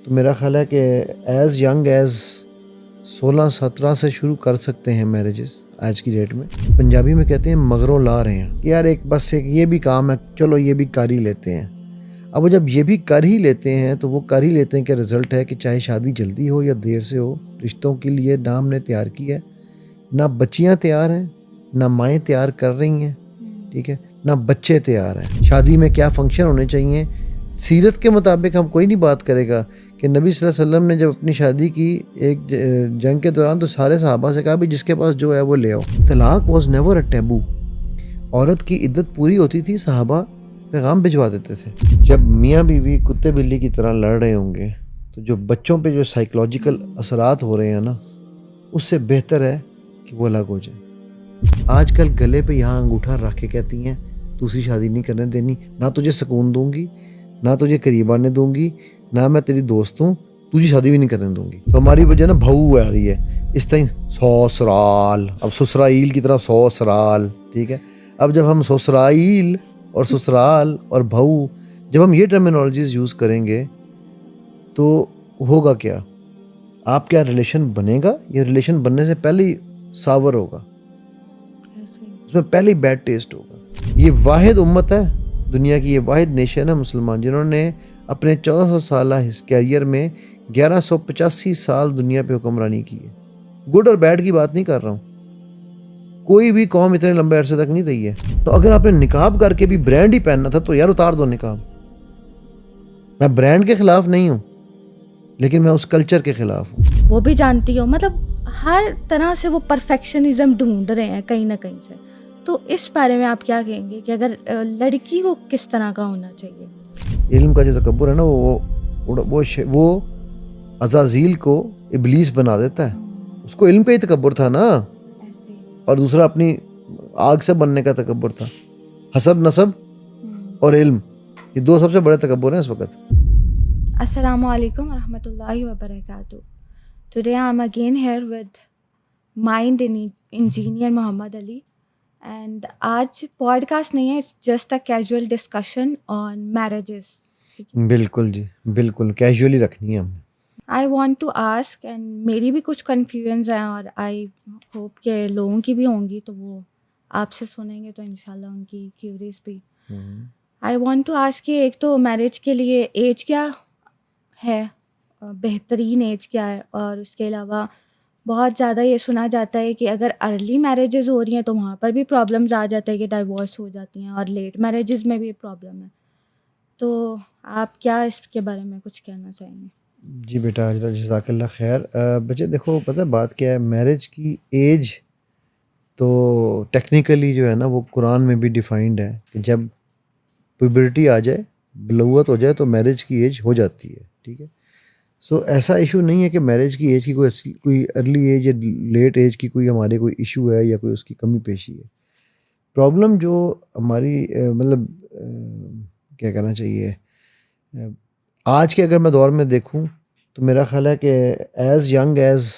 तो मेरा ख़्याल है कि एज़ यंग एज़ 16-17 से शुरू कर सकते हैं मैरिजेस आज की डेट में। पंजाबी में कहते हैं मगरों ला रहे हैं कि यार एक बस एक ये भी काम है, चलो ये भी कर ही लेते हैं। अब वो जब ये भी कर ही लेते हैं तो वो कर ही लेते हैं कि रिज़ल्ट है कि चाहे शादी जल्दी हो या देर से हो, रिश्तों के लिए ना हमने तैयार किया है, ना बच्चियाँ तैयार हैं, ना माएँ तैयार कर रही हैं, ठीक है, ना बच्चे तैयार हैं। शादी में क्या फ़ंक्शन होने चाहिए, सीरत के मुताबिक हम कोई नहीं बात करेगा कि नबी सल्लल्लाहु अलैहि वसल्लम ने जब अपनी शादी की एक जंग के दौरान तो सारे सहाबा से कहा भी जिसके पास जो है वो ले आओ। तलाक वॉज नेवर अ टैबू। औरत की इद्दत पूरी होती थी, सहाबा पैगाम भिजवा देते थे। जब मियाँ बीवी कुत्ते बिल्ली की तरह लड़ रहे होंगे तो जो बच्चों पे जो साइकोलॉजिकल असरात हो रहे हैं ना, उससे बेहतर है कि वो अलग हो जाए। आजकल गले पे यहाँ अंगूठा रख के कहती हैं दूसरी शादी नहीं करने देनी, ना तुझे सुकून दूंगी, ना तुझे करीब आने दूंगी, ना मैं तेरी दोस्त हूँ, तुझे शादी भी नहीं करने दूंगी। तो हमारी वजह ना भाऊ आ रही है इस टाइम ससुराल, अब ससुराइल की तरह ससुराल, ठीक है। अब जब हम ससुराइल और ससुराल और भाऊ, जब हम ये टर्मिनोलॉजीज यूज़ करेंगे तो होगा क्या? आप क्या रिलेशन बनेगा, ये रिलेशन बनने से पहले ही सावर होगा, उसमें पहले ही बैड टेस्ट होगा। ये वाहिद उम्मत है दुनिया की, ये वाहिद नेशन है मुसलमान जिन्होंने अपने 1400 साल कैरियर में 1185 साल दुनिया पे हुक्मरानी की है। गुड और बैड की बात नहीं कर रहा हूँ, कोई भी कौम इतने लंबे अरसे तक नहीं रही है। तो अगर आपने निकाब करके भी ब्रांड ही पहनना था तो यार उतार दो निकाब। मैं ब्रांड के खिलाफ नहीं हूँ, लेकिन मैं उस कल्चर के खिलाफ हूँ। वो भी जानती हो, मतलब हर तरह से वो परफेक्शनिज्म ढूंढ रहे हैं कहीं ना कहीं से। तो इस बारे में आप क्या कहेंगे कि अगर लड़की को किस तरह का होना चाहिए? इल्म का जो तकब्बुर है ना, वो अज़ाज़ील को इब्लीस बना देता है। उसको इल्म का ही तकब्बुर था ना, ऐसे ही। और दूसरा अपनी आग से बनने का तकब्बुर था। हसब नसब और इल्म, ये दो सबसे बड़े तकब्बुर हैं इस वक्त। Assalamu alaikum warahmatullahi wabarakatuh. Today I'm again here with Mind Engineer Muhammad Ali, and आज पॉडकास्ट नहीं है, it's just a casual discussion on marriages. बिल्कुल जी, बिल्कुल कैजुअली रखनी है हमने। I want to ask, and मेरी भी कुछ कन्फ्यूजन्स हैं और I hope के लोगों की भी होंगी, तो वो आपसे सुनेंगे तो इंशाल्लाह उनकी क्यूरीज भी। I want to ask कि एक तो मैरिज के लिए एज क्या है, बेहतरीन एज क्या है, और उसके अलावा बहुत ज़्यादा ये सुना जाता है कि अगर अर्ली मैरिजेस हो रही हैं तो वहाँ पर भी प्रॉब्लम्स आ जाते हैं कि डाइवोर्स हो जाती हैं, और लेट मैरिजेस में भी प्रॉब्लम है। तो आप क्या इसके बारे में कुछ कहना चाहेंगे? जी बेटा, जज़ाकल्लाह खैर। बच्चे देखो, पता है बात क्या है, मैरिज की एज तो टेक्निकली जो है ना वो कुरान में भी डिफाइंड है कि जब प्यूबर्टी आ जाए, बलूगत हो जाए तो मैरिज की एज हो जाती है, ठीक है। सो ऐसा इशू नहीं है कि मैरिज की एज की कोई अर्ली एज या लेट एज की कोई हमारे कोई इशू है या कोई उसकी कमी पेशी है। प्रॉब्लम जो हमारी मतलब क्या कहना चाहिए, आज के अगर मैं दौर में देखूं तो मेरा ख्याल है कि एज़ यंग एज़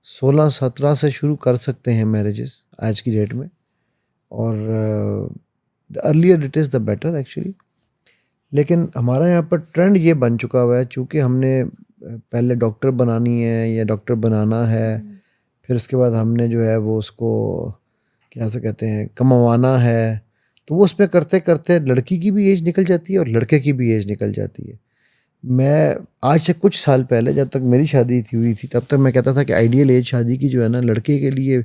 16-17 से शुरू कर सकते हैं मैरिजेस आज की डेट में, और the earlier it is the better actually. लेकिन हमारा यहाँ पर ट्रेंड ये बन चुका हुआ है, चूँकि हमने पहले डॉक्टर बनानी है या डॉक्टर बनाना है, फिर उसके बाद हमने जो है वो उसको क्या से कहते हैं कमावाना है, तो वो उस पर करते करते लड़की की भी एज निकल जाती है और लड़के की भी एज निकल जाती है। मैं आज से कुछ साल पहले जब तक मेरी शादी हुई थी तब तक मैं कहता था कि आइडियल एज शादी की जो है ना, लड़के के लिए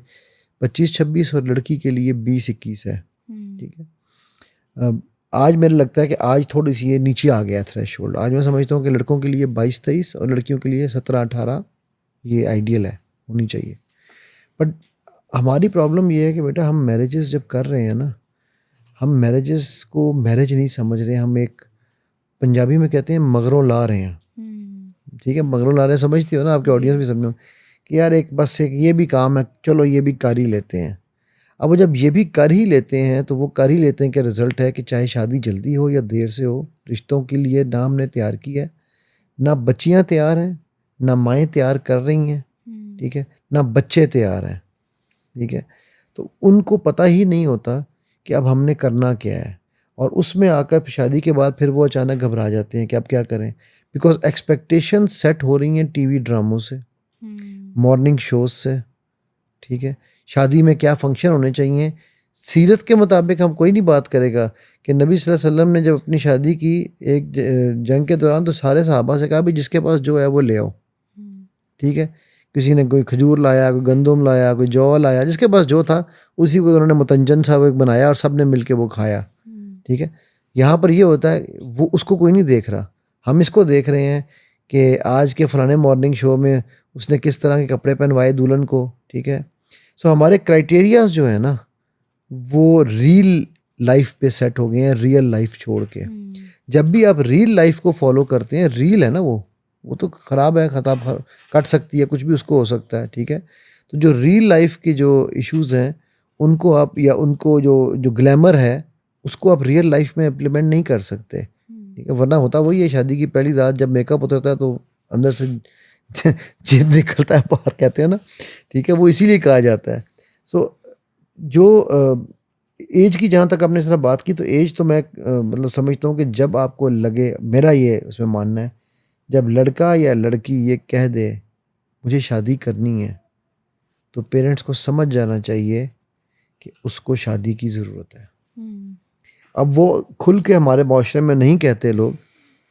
25-26 और लड़की के लिए 20-21 है, ठीक है। अब आज मेरे लगता है कि आज थोड़ी सी ये नीचे आ गया थ्रेशोल्ड। आज मैं समझता हूँ कि लड़कों के लिए 22-23 और लड़कियों के लिए 17-18 ये आइडियल है, होनी चाहिए। बट हमारी प्रॉब्लम ये है कि बेटा हम मैरिजेस जब कर रहे हैं ना, हम मैरिजेस को मैरिज नहीं समझ रहे, हम एक पंजाबी में कहते हैं मगरों ला रहे हैं, ठीक है। मगरों ला रहे हैं, समझती हो ना, आपके ऑडियंस भी समझो कि यार एक बस एक ये भी काम है, चलो ये भी कर ही लेते हैं। अब वो जब ये भी कर ही लेते हैं तो वो कर ही लेते हैं कि रिज़ल्ट है कि चाहे शादी जल्दी हो या देर से हो, रिश्तों के लिए ना हमने तैयार किया है, ना बच्चियाँ तैयार हैं, ना माएँ तैयार कर रही हैं, ठीक है, ना बच्चे तैयार हैं, ठीक है। तो उनको पता ही नहीं होता कि अब हमने करना क्या है। और उसमें आकर फिर शादी के बाद फिर वो अचानक घबरा जाते हैं कि अब क्या करें, बिकॉज एक्सपेक्टेशन सेट हो रही हैं टीवी ड्रामों से, मॉर्निंग शोज से, ठीक है। शादी में क्या फंक्शन होने चाहिए, सीरत के मुताबिक हम कोई नहीं बात करेगा कि नबी सल्लल्लाहु अलैहि वसल्लम ने जब अपनी शादी की एक जंग के दौरान, तो सारे सहाबा से कहा भी जिसके पास जो है वो ले आओ, ठीक है। किसी ने कोई खजूर लाया, कोई गंदम लाया, कोई जौ लाया, जिसके पास जो था उसी को उन्होंने मुतंजन सा वो एक बनाया और सब ने मिल के वो खाया, ठीक है। यहाँ पर ये होता है वो उसको कोई नहीं देख रहा, हम इसको देख रहे हैं कि आज के फलाने मॉर्निंग शो में उसने किस तरह के कपड़े पहनवाए दुल्हन को, ठीक है। सो हमारे क्राइटेरियाज जो है ना वो रियल लाइफ पे सेट हो गए हैं, रियल लाइफ छोड़ के। जब भी आप रियल लाइफ को फॉलो करते हैं, रियल है ना वो तो ख़राब है, खता कट सकती है, कुछ भी उसको हो सकता है, ठीक है। तो जो रियल लाइफ के जो इश्यूज़ हैं उनको आप, या उनको जो ग्लैमर है उसको आप रियल लाइफ में इम्प्लीमेंट नहीं कर सकते, ठीक है। वरना होता वही है, शादी की पहली रात जब मेकअप उतरता है तो अंदर से जिन निकलता है बाहर, कहते हैं ना, ठीक है। वो इसीलिए कहा जाता है। सो जो एज की जहाँ तक आपने सिर्फ बात की, तो एज तो मैं मतलब समझता हूँ कि जब आपको लगे, मेरा ये उसमें मानना है, जब लड़का या लड़की ये कह दे मुझे शादी करनी है, तो पेरेंट्स को समझ जाना चाहिए कि उसको शादी की ज़रूरत है। अब वो खुल के हमारे माशरे में नहीं कहते लोग,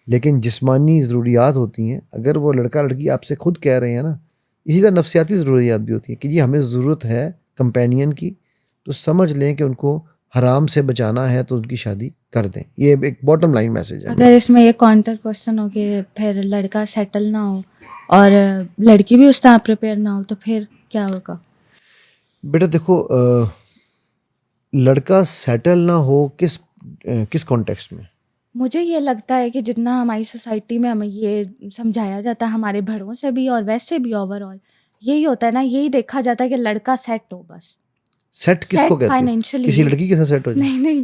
लेकिन जिस्मानी ज़रूरियात होती हैं। अगर वो लड़का लड़की आपसे खुद कह रहे हैं ना, इसी तरह नफ्सियाती ज़रूरियात भी होती हैं कि जी हमें ज़रूरत है कंपेनियन की, तो समझ लें कि उनको हराम से बचाना है तो उनकी शादी कर दें। ये एक बॉटम लाइन मैसेज है। अगर इसमें ये काउंटर क्वेश्चन हो कि फिर लड़का सेटल ना हो और लड़की भी उस तरह प्रिपेयर ना हो, तो फिर क्या होगा? बेटा देखो, लड़का सेटल ना हो किस कॉन्टेक्स्ट में? मुझे ये लगता है कि जितना हमारी सोसाइटी में हमें ये समझाया जाता है, हमारे बड़ों से भी और वैसे भी ओवरऑल यही होता है ना, यही देखा जाता है कि लड़का सेट हो बस। सेट किसको सेट कहते हैं? फाइनेंशियली किसी हो। लड़की के साथ सेट हो जाए? नहीं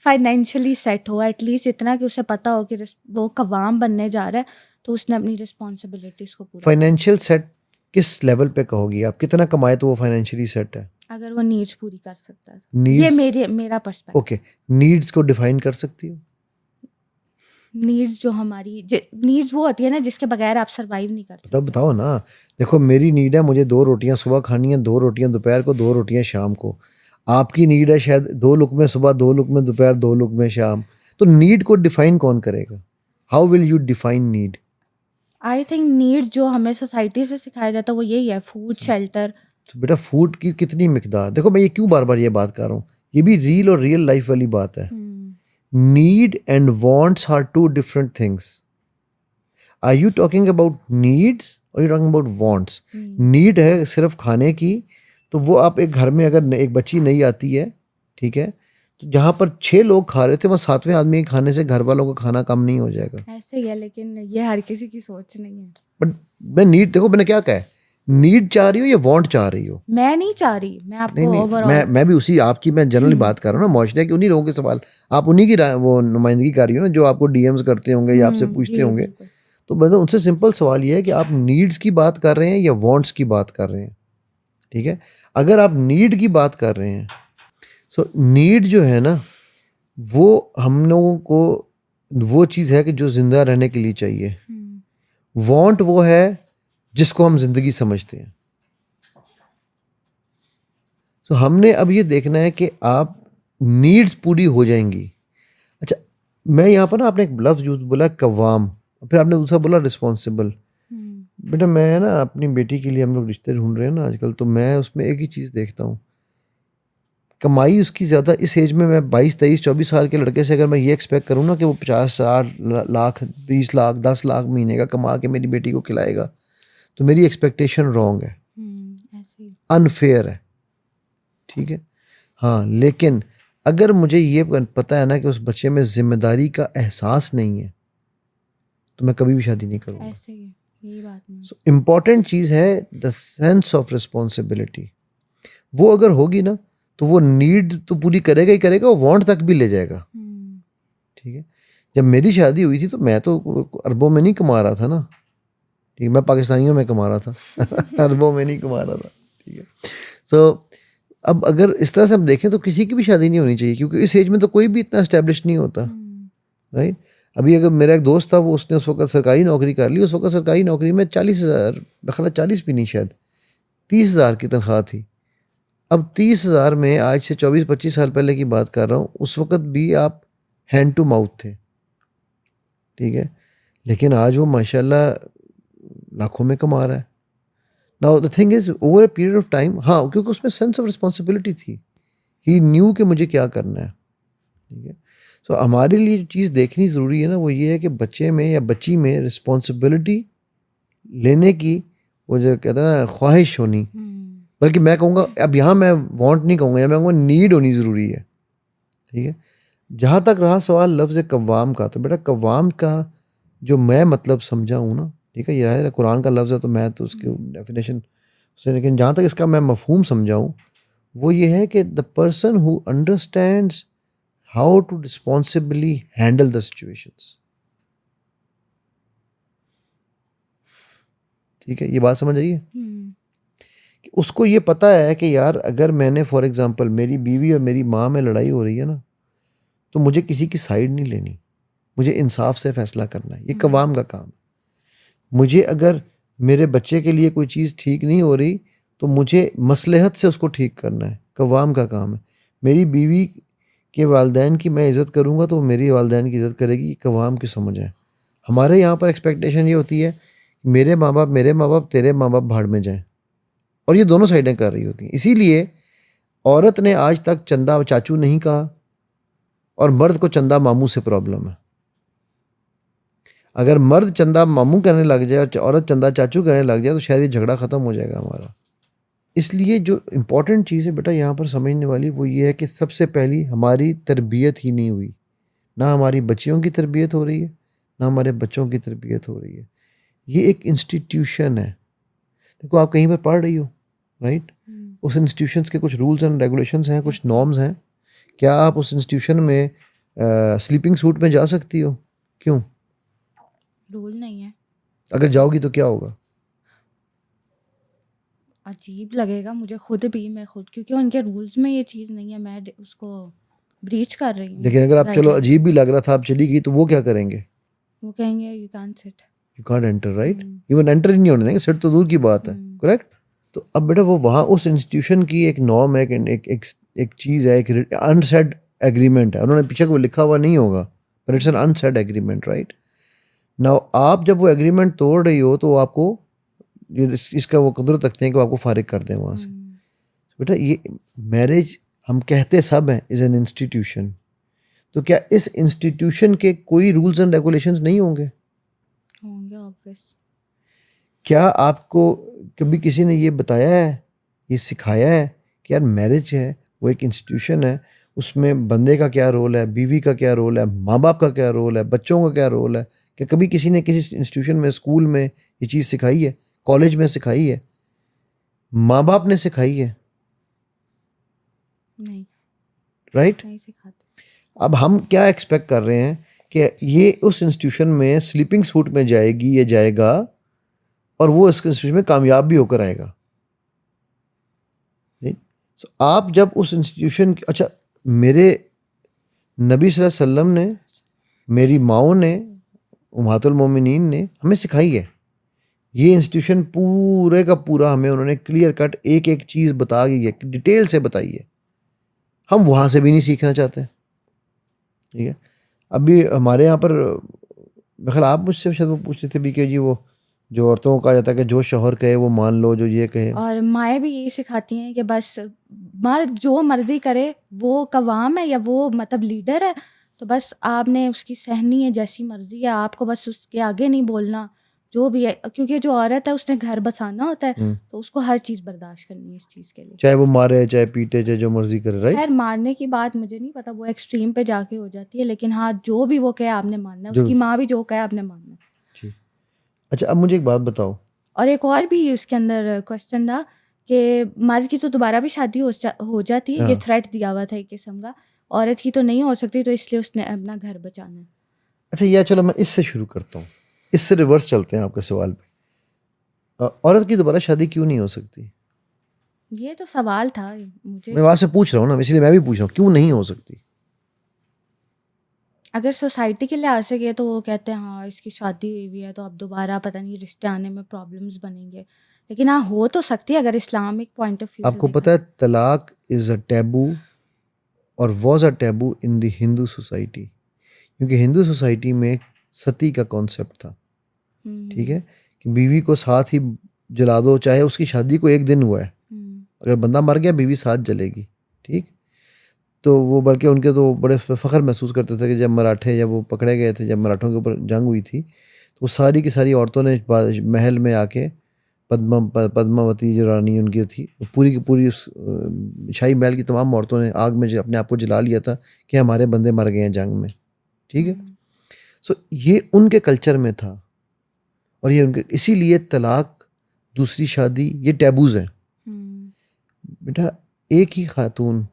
फाइनेंशियली सेट हो, एटलीस्ट इतना कि उसे पता हो कि वो कवाम बनने जा रहा है, तो उसने अपनी रिस्पॉन्सिबिलिटीज को पूरा फाइनेंशियल सेट किस लेवल पे कहोगी आप? कितना कमाए तो वो फाइनेंशियली सेट है? अगर वो नीड्स पूरी कर सकता है। नीड्स, ये मेरा पर्सपेक्टिव। ओके, नीड्स को डिफाइन कर सकती हो? नीड्स जो हमारी नीड्स वो होती है ना जिसके बगैर आप सरवाइव नहीं कर सकते। तब बताओ ना। देखो मेरी नीड है, मुझे 2 रोटियां सुबह खानी है, 2 रोटियां दोपहर को, 2 रोटियां शाम को। आपकी नीड है शायद 2 लुकमे सुबह, 2 लुकमे दोपहर, 2 लुकमे शाम। तो नीड को डिफाइन कौन करेगा? How will you define need? I think need जो हमें सोसाइटी से सिखाया जाता है वो यही है, फूड, शेल्टर। तो बेटा फूड की कितनी मिकदार, देखो मैं ये क्यों बार बार ये बात कर रहा हूँ, ये भी रील और रियल लाइफ वाली बात है। Need and wants are 2 different things. Are you talking about needs और you talking about wants? Need है सिर्फ खाने की, तो वो आप एक घर में अगर एक बच्ची नहीं आती है, ठीक है, तो जहाँ पर 6 लोग खा रहे थे वहाँ 7वें आदमी के खाने से घर वालों का खाना कम नहीं हो जाएगा। ऐसे ही है, लेकिन ये हर किसी की सोच नहीं है। बट मैं नीड, देखो मैंने क्या कहा है, नीड चाह रही हो या वांट चाह रही हो? मैं नहीं चाह रही, मैं आपको नहीं, ओवरऑल मैं भी उसी आपकी मैं जनरली बात कर रहा हूँ ना, मुआशरे के उन्हीं लोगों के सवाल, आप उन्हीं की वो नुमाइंदगी कर रही हो ना, जो आपको डीएम्स करते होंगे या आपसे पूछते होंगे। तो मतलब उनसे सिंपल सवाल ये है कि आप नीड्स की बात कर रहे हैं या वांट्स की बात कर रहे हैं, ठीक है। अगर आप नीड की बात कर रहे हैं, सो नीड जो है ना वो हम लोगों को वो चीज़ है कि जो ज़िंदा रहने के लिए चाहिए। वांट वो है जिसको हम ज़िंदगी समझते हैं। सो हमने अब ये देखना है कि आप नीड्स पूरी हो जाएंगी। अच्छा, मैं यहाँ पर ना, आपने एक लफ्ज़ यूज़ बोला कवाम, फिर आपने दूसरा बोला रिस्पॉन्सिबल। बेटा मैं ना अपनी बेटी के लिए, हम लोग रिश्ते ढूंढ रहे हैं ना आजकल, तो मैं उसमें एक ही चीज़ देखता हूँ, कमाई उसकी ज़्यादा इस एज में, मैं 22, 23, 24 साल के लड़के से अगर मैं ये एक्सपेक्ट करूँ ना कि वो 50, 60 लाख, 20 लाख, 10 लाख महीने का कमा के मेरी बेटी को खिलाएगा, तो मेरी एक्सपेक्टेशन रॉन्ग है, अनफेयर है, ठीक है। हाँ, लेकिन अगर मुझे ये पता है ना कि उस बच्चे में जिम्मेदारी का एहसास नहीं है, तो मैं कभी भी शादी नहीं करूँगा। ऐसे ही यही बात नहीं। सो इम्पॉर्टेंट चीज़ है द सेंस ऑफ रिस्पॉन्सिबिलिटी। वो अगर होगी ना तो वो नीड तो पूरी करेगा ही करेगा, वो वांट तक भी ले जाएगा, ठीक है। जब मेरी शादी हुई थी तो मैं तो अरबों में नहीं कमा रहा था ना, ठीक है, मैं पाकिस्तानियों में कमा रहा था अरबों में नहीं कमा रहा था, ठीक है। सो अब अगर इस तरह से हम देखें तो किसी की भी शादी नहीं होनी चाहिए, क्योंकि इस एज में तो कोई भी इतना एस्टेब्लिश नहीं होता, राइट। अभी अगर मेरा एक दोस्त था, वो उसने उस वक्त सरकारी नौकरी कर ली, उस वक्त सरकारी नौकरी में 40,000, बखला 40 भी नहीं, शायद 30,000 की तनख्वाह थी। अब 30,000 में, आज से 24-25 साल पहले की बात कर रहा हूँ, उस वक्त भी आप हैंड टू माउथ थे, ठीक है। लेकिन आज वो माशाल्लाह लाखों में कमा रहा है। Now the thing is, over a period of time, हाँ, क्योंकि उसमें सेंस ऑफ रिस्पॉन्सिबिलिटी थी, ही न्यू कि मुझे क्या करना है, ठीक है। सो हमारे लिए जो चीज़ देखनी ज़रूरी है ना, वो ये है कि बच्चे में या बच्ची में रिस्पॉन्सिबिलिटी लेने की, वो जो कहते हैं ना, ख्वाहिश होनी, बल्कि मैं कहूँगा, अब यहाँ मैं वांट नहीं कहूँगा, या मैं कहूँगा नीड होनी ज़रूरी है, ठीक है। जहाँ तक रहा सवाल लफ्ज़ कव्वाम का, तो बेटा कव्वाम का जो मैं मतलब समझा हूँ ना, ठीक है, यह है कुरान का लफ्ज़ है, तो मैं तो उसकी डेफिनेशन से, लेकिन जहाँ तक इसका मैं मफहूम समझा हूँ, वो ये है कि the person who understands how to responsibly handle the situations, ठीक है, ये बात समझ आई है कि उसको ये पता है कि यार, अगर मैंने फॉर एग्जांपल मेरी बीवी और मेरी माँ में लड़ाई हो रही है ना, तो मुझे किसी की साइड नहीं लेनी, मुझे इंसाफ से फैसला करना है, ये कवाम का काम है। मुझे अगर मेरे बच्चे के लिए कोई चीज़ ठीक नहीं हो रही, तो मुझे मसलहत से उसको ठीक करना है, कवाम का काम है। मेरी बीवी के वालदैन की मैं इज़्ज़त करूँगा, तो वो मेरी वालदैन की इज़्ज़त करेगी, ये कवाम की समझ है। हमारे यहाँ पर एक्सपेक्टेशन ये होती है, मेरे माँ बाप, तेरे माँ बाप भाड़ में जाएं, और ये दोनों साइडें कर रही होती हैं। इसीलिए औरत ने आज तक चंदा चाचू नहीं कहा, और मर्द को चंदा मामू से प्रॉब्लम है। अगर मर्द चंदा मामू कहने लग जाए और औरत चंदा चाचू कहने लग जाए, तो शायद ये झगड़ा ख़त्म हो जाएगा हमारा। इसलिए जो इम्पोर्टेंट चीज़ है बेटा यहाँ पर समझने वाली, वो ये है कि सबसे पहली हमारी तरबियत ही नहीं हुई, ना हमारी बच्चियों की तरबियत हो रही है, ना हमारे बच्चों की तरबियत हो रही है। ये एक इंस्टीट्यूशन है। देखो, आप कहीं पर पढ़ रही हो, राइट, उस इंस्टीट्यूशंस के कुछ रूल्स एंड रेगुलेशंस हैं, कुछ नॉर्म्स हैं। क्या आप उस इंस्टीट्यूशन में स्लीपिंग सूट में जा सकती हो? क्यों? रूल नहीं है। अगर जाओगी तो क्या होगा? अजीब लगेगा मुझे खुद भी, मैं खुद, क्योंकि उनके रूल्स में ये चीज़ नहीं है, मैं उसको ब्रीच कर रही हूँ। लेकिन अगर आप, चलो अजीब भी लग रहा था, आप चली गई, तो वो क्या करेंगे? वो कहेंगे you can't sit, you can't enter, right. Even enter ही नहीं होने देंगे, सिट तो दूर की बात है, करेक्ट। तो अब बेटा वो वहाँ उस इंस्टीट्यूशन की एक नॉर्म है, एक चीज़ है, एक अनसेड एग्रीमेंट है। उन्होंने पीछे को लिखा हुआ नहीं होगा, पर it's an unsaid agreement, right. Now आप जब वो एग्रीमेंट तोड़ रही हो, तो आपको इसका वो कुदरत रखते हैं कि वो आपको फारिग कर दें वहाँ से। बेटा ये मैरिज, हम कहते सब हैं, इज़ एन इंस्टीट्यूशन। तो क्या इस इंस्टीट्यूशन के कोई रूल्स एंड रेगुलेशंस नहीं होंगे? होंगे ऑब्वियस। क्या आपको कभी किसी ने ये बताया है, ये सिखाया है कि यार मैरिज है, वो एक इंस्टीट्यूशन है, उसमें बंदे का क्या रोल है, बीवी का क्या रोल है, माँ बाप का क्या रोल है, बच्चों का क्या रोल है? क्या कभी किसी ने किसी इंस्टीट्यूशन में, स्कूल में ये चीज़ सिखाई है, कॉलेज में सिखाई है, माँ बाप ने सिखाई है? नहीं, राइट। नहीं सिखाते। अब हम क्या एक्सपेक्ट कर रहे हैं कि ये उस इंस्टीट्यूशन में स्लीपिंग सूट में जाएगी, ये जाएगा, और वो इस इंस्टीट्यूशन में कामयाब भी होकर आएगा। सो आप जब उस इंस्टीट्यूशन, अच्छा, मेरे नबी सल्लल्लाहु अलैहि वसल्लम ने, मेरी माओ ने, उम्महातुल मोमिनीन ने हमें सिखाई है। ये इंस्टीट्यूशन पूरे का पूरा हमें उन्होंने क्लियर कट एक एक चीज़ बता गई है, डिटेल से बताई है। हम वहाँ से भी नहीं सीखना चाहते, ठीक है। अभी हमारे यहाँ पर, बखैर आप मुझसे शायद वो पूछते थे भी कि जी, वो जो औरतों को कहा जाता है कि जो शौहर कहे वो मान लो, जो ये कहे। और माएँ भी यही सिखाती हैं कि बस मर्द जो मर्ज़ी करे, वो कवाम है या वो मतलब लीडर है, तो बस आपने उसकी सहनी है, जैसी मर्ज़ी है, आपको बस उसके आगे नहीं बोलना, जो भी है। क्योंकि जो औरत है उसने घर बसाना होता है, तो उसको हर चीज़ बर्दाश्त करनी है इस चीज़ के लिए। चाहे वो मारे, चाहे पीटे, चाहे जो मर्जी करे, राइट। खैर मारने की बात मुझे नहीं पता, वो एक्सट्रीम पे जाके हो जाती है, लेकिन हाँ, जो भी वो कहे आपने मानना है, जो उसकी माँ भी जो कहे आपने मानना है। जी। अच्छा, अब मुझे एक बात बताओ। और एक और भी उसके अंदर क्वेश्चन था कि मर्द की तो दोबारा भी शादी हो जाती है, ये हाँ। थ्रेट दिया हुआ था एक किस्म का, औरत की तो नहीं हो सकती, तो इसलिए उसने अपना घर बचाना है। अच्छा, या चलो मैं इससे शुरू करता हूँ, इससे रिवर्स चलते हैं आपके सवाल पे। औरत की दोबारा शादी क्यों नहीं हो सकती? ये तो सवाल था मुझे। मैं आपसे पूछ रहा हूँ ना, इसलिए मैं भी पूछ रहा हूँ, क्यों नहीं हो सकती? अगर सोसाइटी के लिहाज से गए तो वो कहते हैं हाँ इसकी शादी हुई हुई है तो अब दोबारा पता नहीं रिश्ते आने में प्रॉब्लम्स बनेंगे, लेकिन हाँ हो तो सकती है अगर इस्लामिक पॉइंट ऑफ व्यू से आपको देखा पता है जाए। तलाक इज़ अ टैबू और was a taboo in the Hindu society, क्योंकि हिंदू सोसाइटी में सती का कॉन्सेप्ट था। ठीक हम्म है, कि बीवी को साथ ही जला दो, चाहे उसकी शादी को एक दिन हुआ है, हम्म अगर बंदा मर गया बीवी साथ जलेगी। ठीक, तो वो बल्कि उनके तो बड़े फ़ख्र महसूस करते थे कि जब मराठे, जब वो पकड़े गए थे, जब मराठों के ऊपर जंग हुई थी, तो वो सारी की सारी औरतों ने महल में आके पद्मावती जो रानी उनकी थी, वो पूरी की पूरी उस शाही महल की तमाम औरतों ने आग में अपने आप को जला लिया था कि हमारे बंदे मर गए हैं जंग में। ठीक है, हम्म सो ये उनके कल्चर में था, और ये उनके, इसीलिए तलाक, दूसरी शादी, ये टैबूज़ हैं। हम्म बेटा, एक ही खातून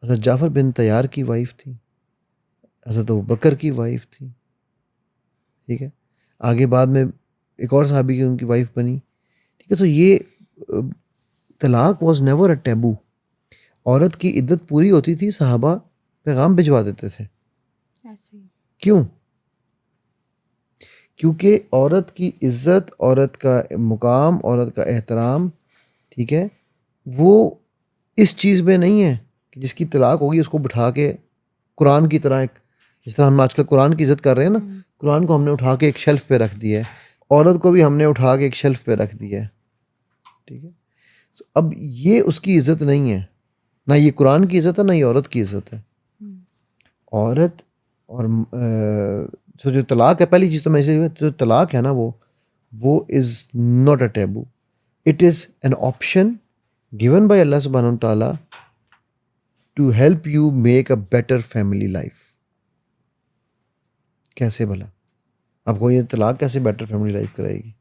हज़रत जाफ़र बिन तैयार की वाइफ थी, हज़रत अबू बकर की वाइफ थी। ठीक है, आगे बाद में एक और सहाबी की उनकी वाइफ बनी। ठीक है, तो ये तलाक वॉज नेवर अ टैबू। औरत की इद्दत पूरी होती थी, सहाबा पैगाम भिजवा देते थे। ऐसे ही। क्यों? क्योंकि औरत की इज्जत, औरत का मुकाम, औरत का एहतराम, ठीक है, वो इस चीज़ में नहीं है कि जिसकी तलाक होगी उसको बिठा के कुरान की तरह, एक जिस तरह हम आजकल कुरान की इज़्ज़त कर रहे हैं ना, हम्म कुरान को हमने उठा के एक शेल्फ पे रख दिया है, औरत को भी हमने उठा के एक शेल्फ पे रख दिया है। ठीक है, तो अब ये उसकी इज़्ज़त नहीं है, ना ये कुरान की इज़्ज़त है, ना ये औरत की इज़्ज़त है। हम्म औरत और तो जो तलाक है, पहली चीज़ तो मैं इसे, जो तलाक है ना, वो is not a taboo, it is an option given by Allah सुब्हानहू ताला to help you make a better family life. कैसे भला? आपको ये तलाक कैसे बेटर फैमिली लाइफ कराएगी?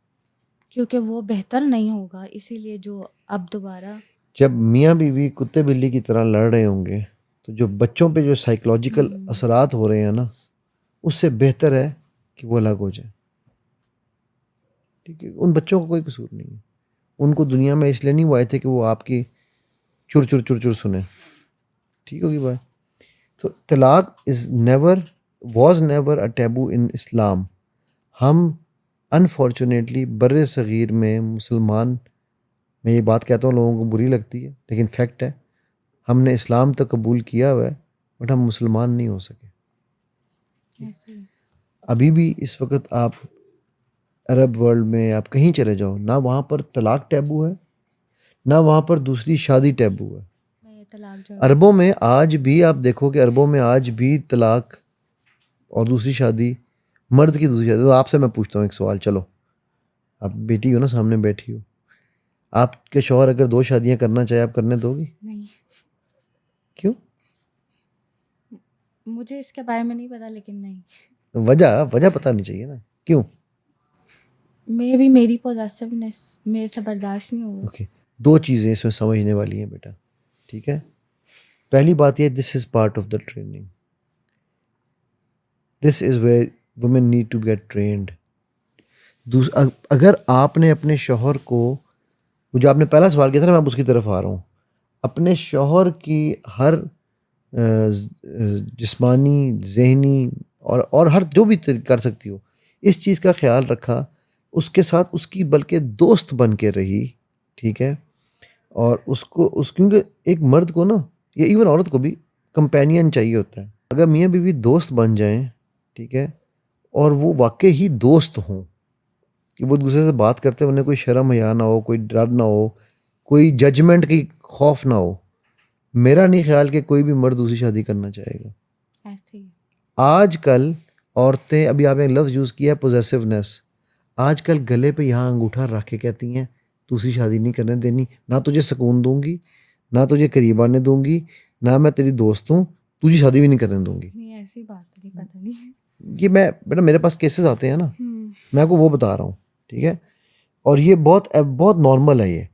क्योंकि वो बेहतर नहीं होगा इसीलिए जो अब दोबारा। जब मियाँ बीवी कुत्ते बिल्ली की तरह लड़ रहे होंगे, तो जो बच्चों पे जो साइकोलॉजिकल हम्म असरात हो रहे हैं ना, उससे बेहतर है कि वो अलग हो जाए। ठीक है, उन बच्चों का कोई कसूर नहीं है, उनको दुनिया में इसलिए नहीं वो आए थे कि वो आपकी चुर चुर चुर चुर सुने। ठीक होगी बात? तो तलाक is never, was never a taboo in Islam. हम अनफॉर्चुनेटली बर्रे सग़ीर में मुसलमान, मैं ये बात कहता हूँ लोगों को बुरी लगती है, लेकिन फैक्ट है, हमने इस्लाम तो कबूल किया हुआ है, बट हम मुसलमान नहीं हो सके। ऐसे ही। अभी भी इस वक्त आप अरब वर्ल्ड में आप कहीं चले जाओ ना, वहाँ पर तलाक टैबू है, ना वहाँ पर दूसरी शादी टैबू है। मैं ये तलाक जो अरबों में आज भी आप देखो कि अरबों में आज भी तलाक और दूसरी शादी, मर्द की दूसरी शादी, तो आपसे मैं पूछता हूँ एक सवाल, चलो, आप बेटी हो ना, सामने बैठी हो, आपके शौहर अगर 2 शादियाँ करना चाहे, आप करने दोगी? नहीं, क्यों? मुझे इसके बारे में नहीं पता लेकिन नहीं। वजह वजह पता नहीं चाहिए ना, क्यों? मे भी मेरी पॉजेसिवनेस मेरे से बर्दाश्त नहीं होगा। ओके, 2 चीज़ें इसमें समझने वाली हैं बेटा। ठीक है, पहली बात ये, this is part of the training, this is where women need to get trained. अगर आपने अपने शौहर को, वो जो आपने पहला सवाल किया था ना, मैं अब उसकी तरफ आ रहा हूँ, अपने शौहर की हर जिस्मानी, ज़हनी और हर जो भी कर सकती हो, इस चीज़ का ख्याल रखा, उसके साथ उसकी बल्कि दोस्त बन के रही। ठीक है, और उसको उस, क्योंकि एक मर्द को ना, या इवन औरत को भी कंपेनियन चाहिए होता है। अगर मियाँ बीवी दोस्त बन जाएं, ठीक है, और वो वाकई ही दोस्त हों, कि वो दूसरे से बात करते हैं, उन्हें कोई शर्म हया ना हो, कोई डर ना हो, कोई जजमेंट की खौफ ना हो, मेरा नहीं ख्याल कि कोई भी मर्द दूसरी शादी करना चाहेगा। ऐसे ही। आजकल औरतें, अभी आपने लफ्ज़ यूज़ किया पोजेसिवनेस, आजकल गले पे यहाँ अंगूठा रख के कहती हैं दूसरी शादी नहीं करने देनी, ना तुझे सुकून दूंगी, ना तुझे करीब आने दूंगी, ना मैं तेरी दोस्त हूँ, तुझे शादी भी नहीं करने दूंगी। नहीं ऐसी बात नहीं, पता नहीं। ये मैं, बेटा मेरे पास केसेस आते हैं ना, हम्म मैं आपको वो बता रहा हूँ। ठीक है, और ये बहुत बहुत नॉर्मल है ये,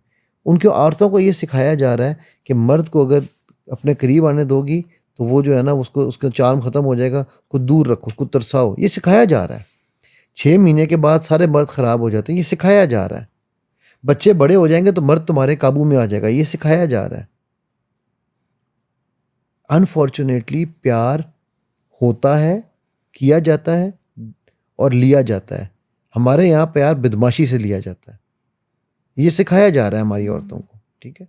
उनकी औरतों को ये सिखाया जा रहा है कि मर्द को अगर अपने करीब आने दोगी तो वो जो है ना, उसको, उसका चार्म ख़त्म हो जाएगा, उसको दूर रखो, उसको तरसाओ, ये सिखाया जा रहा है। 6 महीने के बाद सारे मर्द ख़राब हो जाते हैं, ये सिखाया जा रहा है। बच्चे बड़े हो जाएंगे तो मर्द तुम्हारे काबू में आ जाएगा, ये सिखाया जा रहा है। अनफॉर्चुनेटली प्यार होता है, किया जाता है और लिया जाता है। हमारे यहाँ प्यार बदमाशी से लिया जाता है, ये सिखाया जा रहा है हमारी औरतों को, ठीक है।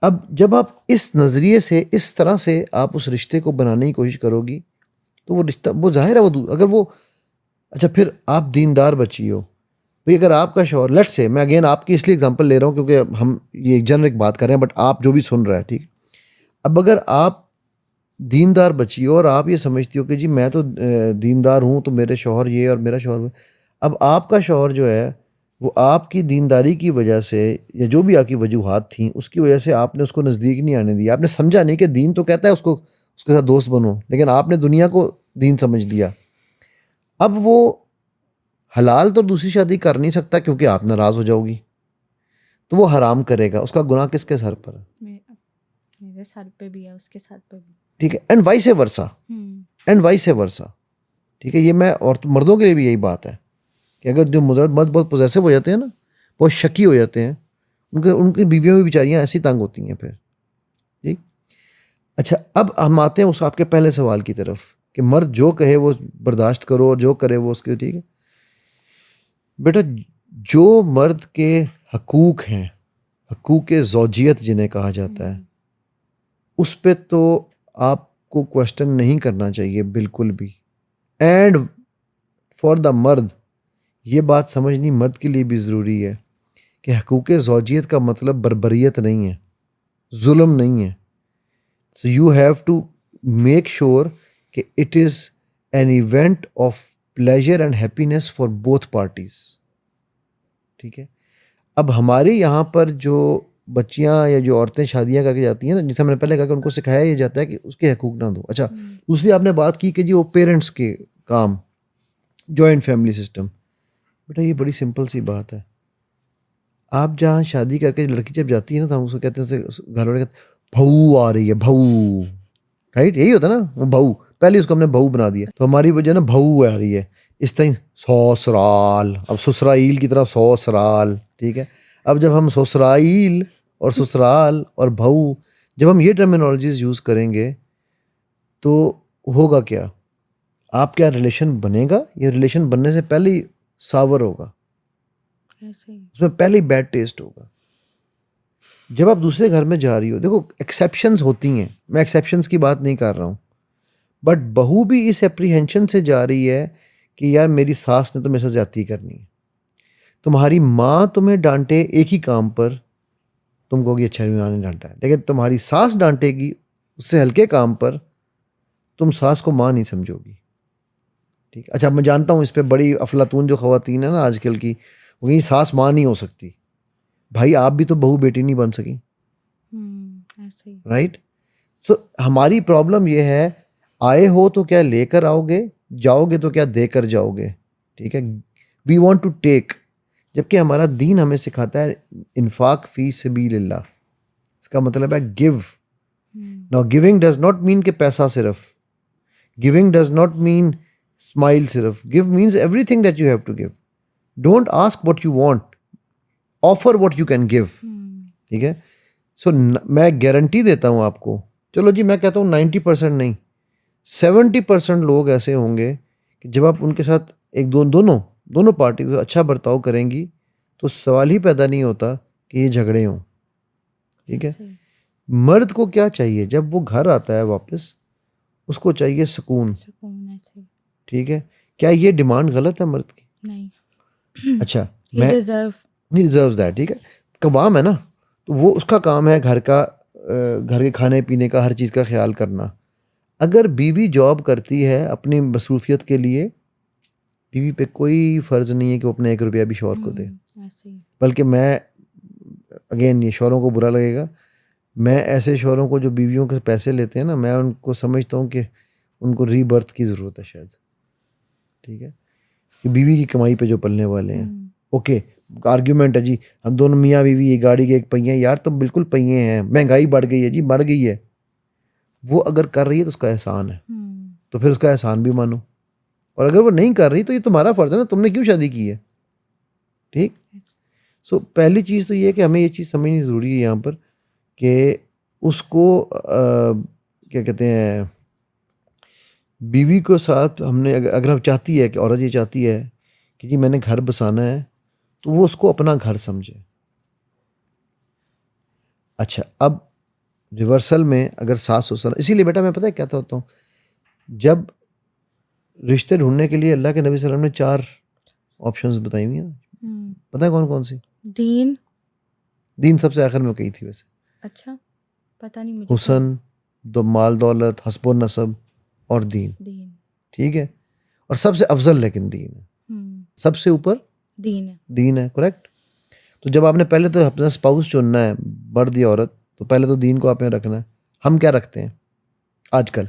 अब जब आप इस नज़रिए से, इस तरह से आप उस रिश्ते को बनाने की कोशिश करोगी तो वो रिश्ता, वो जाहिर है वो अगर वो, अच्छा फिर आप दीनदार बची हो भाई, अगर आपका शौहर, लेट्स से, मैं अगेन आपकी इसलिए एग्जांपल ले रहा हूँ क्योंकि हम ये एक जनरिक बात कर रहे हैं, बट आप जो भी सुन रहा है, ठीक है। अब अगर आप दीनदार बची हो और आप ये समझती हो कि जी मैं तो दीनदार हूँ तो मेरे शौहर ये और मेरा शौहर वो, अब आपका शौहर जो है वो आपकी दीनदारी की वजह से या जो भी आपकी वजूहात थी उसकी वजह से आपने उसको नज़दीक नहीं आने दिया। आपने समझा नहीं कि दीन तो कहता है उसको उसके साथ दोस्त बनो, लेकिन आपने दुनिया को दीन समझ लिया। अब वो हलाल तो दूसरी शादी कर नहीं सकता क्योंकि आप नाराज़ हो जाओगी, तो वो हराम करेगा। उसका गुनाह किसके सर पर है? मेरे सर पे भी है, उसके सर पे भी, ठीक है। And vice versa, and vice versa, ठीक है। ये मैं और मर्दों के लिए भी यही बात है कि अगर जो मर्द बहुत पोजेसिव हो जाते हैं ना, बहुत शकी हो जाते हैं, उनकी बीवियों भी बेचारियाँ ऐसी तंग होती हैं फिर, ठीक। अच्छा, अब हम आते हैं उस आपके पहले सवाल की तरफ कि मर्द जो कहे वो बर्दाश्त करो और जो करे वो उसके, ठीक है। बेटा, जो मर्द के हकूक़ हैं, हकूक़ ज़ौजियत जिन्हें कहा जाता है, उस पे तो आपको क्वेश्चन नहीं करना चाहिए बिल्कुल भी। एंड फॉर द मर्द, ये बात समझनी मर्द के लिए भी ज़रूरी है कि हकूक़ ज़ौजियत का मतलब बर्बरियत नहीं है, जुल्म नहीं है। So you have to make sure कि it is an event of pleasure and happiness for both parties, ठीक है। अब हमारे यहाँ पर जो बच्चियाँ या जो औरतें शादियाँ करके जाती हैं ना, जैसे मैंने पहले कहा कि उनको सिखाया ये जाता है कि उसके हकूक़ ना दो। अच्छा, दूसरी आपने बात की कि जी वो पेरेंट्स के काम, जॉइंट फैमिली सिस्टम। बेटा, ये बड़ी सिंपल सी बात है। आप जहाँ शादी करके लड़की जब जाती है ना, तो हम उसको कहते हैं, घर वाले कहते हैं बहू आ रही है, बहू, राइट, यही होता है ना, वो बहू। पहले उसको हमने बहू बना दिया, तो हमारी वजह ना बहू आ रही है, इस टाइम ससुराल, अब ससुराइल की तरह ससुराल, ठीक है। अब जब हम ससुराइल और ससुराल और बहू, जब हम ये टर्मिनोलॉजीज यूज़ करेंगे तो होगा क्या? आप क्या रिलेशन बनेगा, ये रिलेशन बनने से पहले ही सावर होगा, उसमें पहले ही बैड टेस्ट होगा। जब आप दूसरे घर में जा रही हो, देखो एक्सेप्शंस होती हैं, मैं एक्सेप्शंस की बात नहीं कर रहा हूँ, बट बहू भी इस एप्रीहेंशन से जा रही है कि यार मेरी सास ने तो मेरे साथ ज्यादती करनी है। तुम्हारी माँ तुम्हें डांटे एक ही काम पर, तुम कहोगी अच्छा मेरी माँ ने डांटा है, लेकिन तुम्हारी सास डांटेगी उससे हल्के काम पर, तुम सास को माँ नहीं समझोगी, ठीक है। अच्छा, मैं जानता हूँ इस पर बड़ी अफलातून जो ख़वातीन है ना आजकल की, वो कहीं सास माँ नहीं हो सकती। भाई, आप भी तो बहू बेटी नहीं बन सकी, राइट। सो हमारी प्रॉब्लम ये है, आए हो तो क्या लेकर आओगे, जाओगे तो क्या देकर जाओगे, ठीक है। वी वॉन्ट टू टेक, जबकि हमारा दीन हमें सिखाता है इन्फाक फी सबीलिल्लाह, इसका मतलब है give. Now giving does not mean कि पैसा सिर्फ, giving does not mean smile सिर्फ, give means everything that you have to give. Don't ask what you want, offer what you can give, ठीक है। सो मैं गारंटी देता हूँ आपको, चलो जी मैं कहता हूँ 90% नहीं, 70% लोग ऐसे होंगे कि जब आप उनके साथ एक दोनों पार्टी को अच्छा बर्ताव करेंगी तो सवाल ही पैदा नहीं होता कि ये झगड़े हों, ठीक है। मर्द को क्या चाहिए जब वो घर आता है वापस, उसको चाहिए सुकून, ठीक है। क्या ये डिमांड गलत है मर्द की? नहीं। अच्छा, मैं डिजर्व्स दैट, ठीक है। कवाम है ना, तो वो उसका काम है घर के खाने पीने का, हर चीज़ का ख्याल करना। अगर बीवी जॉब करती है अपनी मसरूफियत के लिए, बीवी पे कोई फ़र्ज़ नहीं है कि वो अपना 1 रुपया भी शौहर को दे। बल्कि मैं, अगेन ये शौहरों को बुरा लगेगा, मैं ऐसे शौहरों को जो बीवियों के पैसे लेते हैं ना, मैं उनको समझता हूँ कि उनको रीबर्थ की ज़रूरत है शायद, ठीक है, कि बीवी की कमाई पे जो पलने वाले हैं। ओके, आर्ग्यूमेंट है जी, हम दोनों मियाँ बीवी ये गाड़ी के एक पहिए, यार तुम बिल्कुल पहिए हैं, महंगाई बढ़ गई है जी, बढ़ गई है। वो अगर कर रही है तो उसका एहसान है, तो फिर उसका एहसान भी मानो। और अगर वो नहीं कर रही तो ये तुम्हारा फ़र्ज़ है ना, तुमने क्यों शादी की है, ठीक। सो पहली चीज़ तो ये है कि हमें ये चीज़ समझनी ज़रूरी है यहाँ पर कि उसको क्या कहते हैं, बीवी को साथ हमने अगर हम चाहती है कि औरत ये चाहती है कि जी मैंने घर बसाना है, तो वो उसको अपना घर समझे। अच्छा, अब रिवर्सल में अगर सास ससुर, इसीलिए बेटा मैं पता है क्या होता हूँ, जब रिश्ते ढूंढने के लिए अल्लाह के नबी सल्लल्लाहु अलैहि वसल्लम ने 4 ऑप्शंस बताई हुई है ना, पता है कौन कौन सी? दीन। दीन सबसे आखिर में कही थी वैसे। अच्छा, पता नहीं मुझे तो। हुसन, दो माल दौलत, हस्ब नसब और दीन, दीन। ठीक है। और सबसे अफजल लेकिन दीन है, सबसे ऊपर दीन है। दीन है, करेक्ट। तो जब आपने पहले तो अपना स्पाउस चुनना है, मर्द या औरत, तो पहले तो दीन को आपने रखना है। हम क्या रखते हैं आजकल?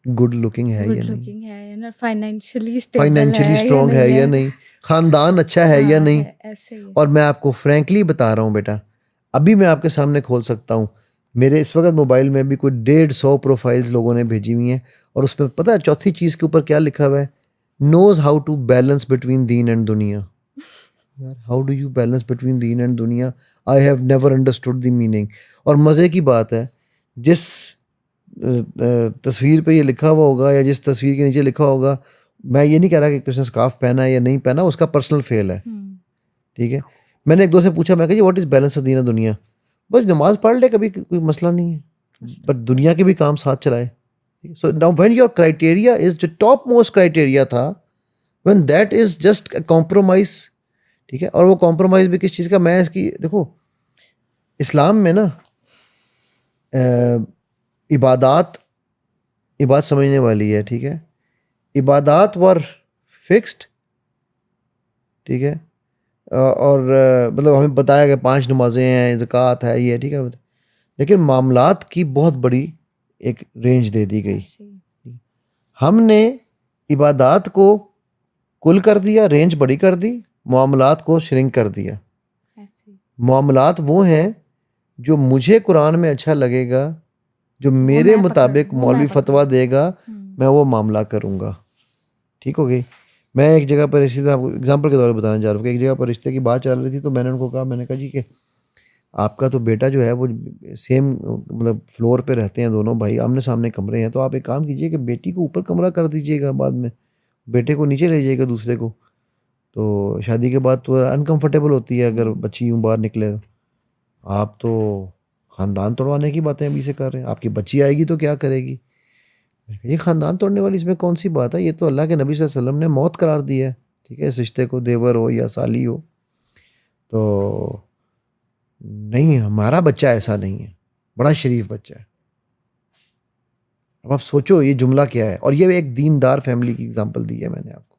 गुड लुकिंग है गुड या नहीं, लुकिंग है या ना, फाइनेंशियली स्टेबल फाइनेंशियली है या स्ट्रांग है नहीं या है। नहीं, खानदान अच्छा है या हाँ, नहीं। है, ऐसे ही है। और मैं आपको फ्रैंकली बता रहा हूँ बेटा, अभी मैं आपके सामने खोल सकता हूँ, मेरे इस वक्त मोबाइल में भी कोई 150 प्रोफाइल्स लोगों ने भेजी हुई हैं, और उसमें पता है चौथी चीज़ के ऊपर क्या लिखा हुआ है? Knows how to balance between दीन एंड दुनिया। यार, how do you balance between दीन एंड दुनिया? I have never understood the meaning. और मज़े की बात है, जिस तस्वीर पे ये लिखा हुआ होगा या जिस तस्वीर के नीचे लिखा होगा, मैं ये नहीं कह रहा कि किसने स्कार्फ पहना है या नहीं पहना, उसका पर्सनल फेल है, ठीक है। मैंने एक दो से पूछा, मैं कहा जी व्हाट इज बैलेंस ऑफ दीन दुनिया? बस नमाज पढ़ ले, कभी कोई मसला नहीं है, बट दुनिया के भी काम साथ चलाए। So now when your criteria is, जो टॉप मोस्ट क्राइटेरिया था, when that is just compromise, ठीक है। और वो कॉम्प्रोमाइज भी किस चीज़ का? मैं इसकी देखो, इस्लाम में ना इबादत समझने वाली है, ठीक है। इबादत वर फिक्स्ड, ठीक है। और मतलब हमें बताया गया 5 नमाजें हैं, ज़कात है, ये ठीक है, लेकिन मामलात की बहुत बड़ी एक रेंज दे दी गई। हमने इबादत को कुल कर दिया, रेंज बड़ी कर दी, मामलात को श्रिंक कर दिया। मामलात वो हैं जो मुझे कुरान में अच्छा लगेगा, जो मेरे मुताबिक मौलवी फतवा देगा, मैं वो मामला करूँगा, ठीक हो गई। मैं एक जगह पर इसी तरह आपको एग्जांपल के तौर पर बताना चाह रहा हूँ कि एक जगह पर रिश्ते की बात चल रही थी, तो मैंने उनको कहा, मैंने कहा जी कि आपका तो बेटा जो है वो सेम मतलब फ्लोर पे रहते हैं, दोनों भाई आमने सामने कमरे हैं, तो आप एक काम कीजिए कि बेटी को ऊपर कमरा कर दीजिएगा, बाद में बेटे को नीचे ले जाइएगा दूसरे को। तो शादी के बाद तो अनकंफर्टेबल होती है अगर बच्ची यूँ बाहर निकले। आप तो ख़ानदान तोड़वाने की बातें अभी से कर रहे हैं, आपकी बच्ची आएगी तो क्या करेगी? ये ख़ानदान तोड़ने वाली इसमें कौन सी बात है? ये तो अल्लाह के नबी सल्लल्लाहु अलैहि वसल्लम ने मौत करार दी है, ठीक है, इस रिश्ते को, देवर हो या साली हो। तो नहीं, हमारा बच्चा ऐसा नहीं है, बड़ा शरीफ बच्चा है। अब आप सोचो ये जुमला क्या है, और ये एक दीनदार फैमिली की एग्जांपल दी है मैंने आपको,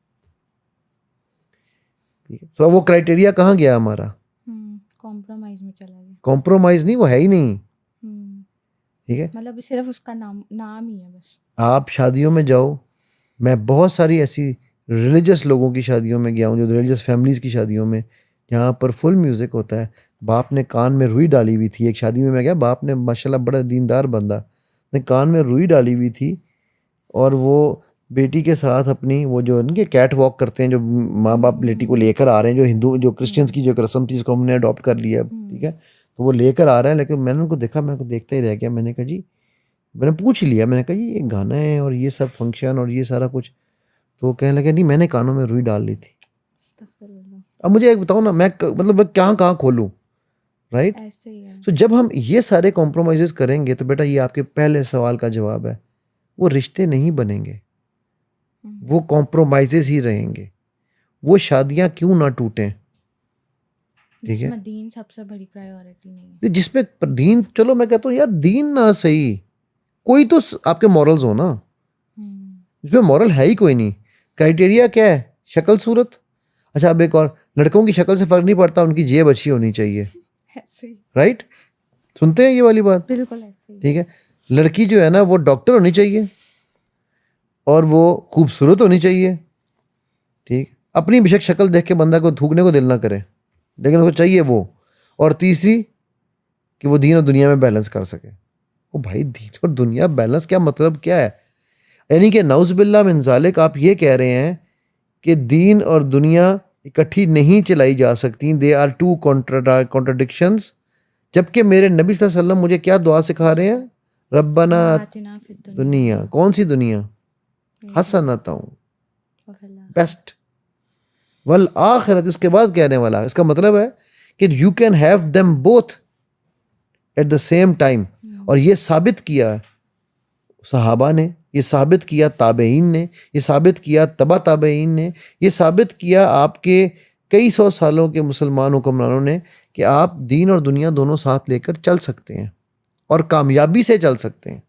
ठीक है। सो वो क्राइटेरिया कहाँ गया हमारा? कॉम्प्रोमाइज में चला गया। कॉम्प्रोमाइज़ नहीं, वो है ही नहीं, ठीक है। मतलब सिर्फ उसका नाम ही है बस। आप शादियों में जाओ, मैं बहुत सारी ऐसी रिलीजियस लोगों की शादियों में गया हूँ, जो रिलीजियस फैमिलीज़ की शादियों में, जहाँ पर फुल म्यूज़िक होता है, बाप ने कान में रुई डाली हुई थी। एक शादी में मैं गया, बाप ने माशाल्लाह बड़ा दीनदार बंदा ने कान में रुई डाली हुई थी, और वो बेटी के साथ अपनी वो जो उनके कैट वॉक करते हैं, जो माँ बाप बेटी को लेकर आ रहे हैं, जो हिंदू जो क्रिश्चियंस की जो एक रस्म थी जिसको हमने अडॉप्ट कर लिया, ठीक है, तो वो लेकर आ रहे हैं। लेकिन मैंने उनको देखा, मैं उनको देखते ही रह गया। मैंने कहा जी, मैंने पूछ लिया, मैंने कहा जी ये गाना है और ये सब फंक्शन और ये सारा कुछ, तो वो कहने लगे नहीं मैंने कानों में रुई डाल ली थी। अब मुझे एक बताओ ना, मतलब मैं कहाँ खोलूँ, राइट? ऐसे ही है। सो जब हम ये सारे कॉम्प्रोमाइज़ेस करेंगे, तो बेटा ये आपके पहले सवाल का जवाब है, वो रिश्ते नहीं बनेंगे, वो कॉम्प्रोमाइज़ेस ही रहेंगे, वो शादियाँ क्यों ना टूटें, ठीक है। जिसमें दीन सबसे बड़ी प्रायोरिटी नहीं है। जिसमें दीन, चलो मैं कहता हूँ यार दीन ना सही, कोई तो आपके मॉरल्स हो ना, इसमें मॉरल है ही कोई नहीं। क्राइटेरिया क्या है? शक्ल सूरत। अच्छा, अब एक और, लड़कों की शक्ल से फ़र्क नहीं पड़ता, उनकी जेब अच्छी होनी चाहिए, राइट? सुनते हैं ये वाली बात? बिल्कुल ऐसे ही। ठीक है। लड़की जो है ना वो डॉक्टर होनी चाहिए, और वो खूबसूरत होनी चाहिए, ठीक। अपनी बेशक शक्ल देख के बंदा को थूकने को दिल ना करे, लेकिन उसको चाहिए वो। और तीसरी कि वो दीन और दुनिया में बैलेंस कर सके। ओ भाई, दीन और दुनिया बैलेंस क्या मतलब क्या है? यानी कि नौज़ बिल्लाह मिन ज़ालिक, आप ये कह रहे हैं कि दीन और दुनिया इकट्ठी नहीं चलाई जा सकती, दे आर टू कॉन्ट्राडिक्शंस। जबकि मेरे नबी सल्लल्लाहु अलैहि वसल्लम मुझे क्या दुआ सिखा रहे हैं, रब्बना आतिना फिद दुनिया दुनिया, कौन सी दुनिया, मेरी हसनता वफिल बेस्ट, वल आखिरत, उसके बाद कहने वाला। इसका मतलब है कि you can have them both at the same time. और ये साबित किया सहाबा ने, ये साबित किया ताबेईन ने, ये साबित किया तबा ताबेईन ने, ये साबित किया आपके कई सौ सालों के मुसलमान हुक्मरानों ने कि आप दीन और दुनिया दोनों साथ लेकर चल सकते हैं और कामयाबी से चल सकते हैं।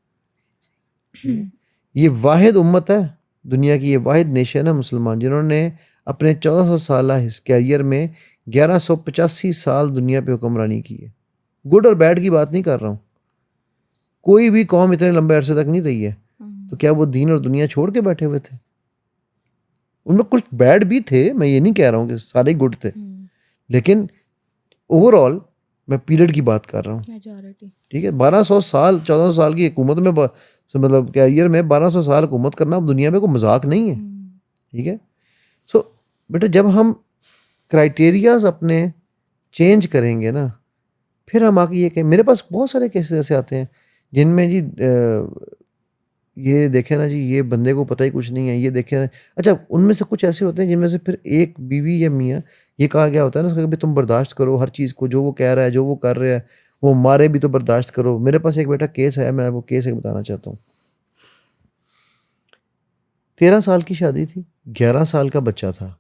ये वाहिद उम्मत है दुनिया की, ये वाहिद नेशन है मुसलमान, जिन्होंने अपने 1400 साल इस कैरियर में 1185 साल दुनिया पे हुक्मरानी की है। गुड और बैड की बात नहीं कर रहा हूँ, कोई भी कौम इतने लंबे अरसे तक नहीं रही है। तो क्या वो दीन और दुनिया छोड़ के बैठे हुए थे? उनमें कुछ बैड भी थे, मैं ये नहीं कह रहा हूँ कि सारे गुड थे, लेकिन ओवरऑल मैं पीरियड की बात कर रहा हूँ। मेजॉरिटी ठीक है, 1200 साल 1400 साल की हुकूमत में मतलब कैरियर में 1200 साल हुकूमत करना अब दुनिया में कोई मजाक नहीं है। ठीक है, सो बेटा जब हम क्राइटेरियाज अपने चेंज करेंगे ना, फिर हम आके ये कहें, मेरे पास बहुत सारे केसेस ऐसे आते हैं जिनमें जी ये देखे ना जी, ये बंदे को पता ही कुछ नहीं है, ये देखे ना। अच्छा, उनमें से कुछ ऐसे होते हैं जिनमें से फिर एक बीवी या मियाँ, ये कहा गया होता है ना कि तुम बर्दाश्त करो हर चीज़ को, जो वो कह रहा है, जो वो कर रहा है, वो मारे भी तो बर्दाश्त करो। मेरे पास एक बेटा केस है, मैं वो केस एक बताना चाहता हूँ। 13 साल की शादी थी, 11 साल का बच्चा था।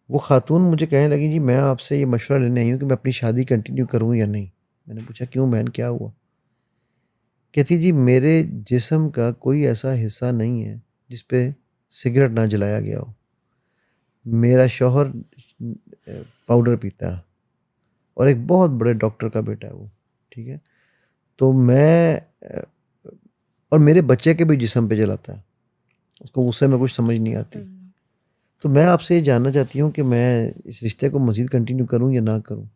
वो खातून मुझे कहने लगी, जी मैं आपसे ये मशवरा लेने आई हूँ कि मैं अपनी शादी कंटिन्यू करूँ या नहीं। मैंने पूछा क्यों बहन, क्या हुआ? कहती जी मेरे जिस्म का कोई ऐसा हिस्सा नहीं है जिस पे सिगरेट ना जलाया गया हो। मेरा शौहर पाउडर पीता है और एक बहुत बड़े डॉक्टर का बेटा है वो। ठीक है, तो मैं और मेरे बच्चे के भी जिस्म पे जलाता है, उसको गुस्से में कुछ समझ नहीं आती। तो मैं आपसे ये जानना चाहती हूँ कि मैं इस रिश्ते को मज़ीद कंटिन्यू करूँ या ना करूँ।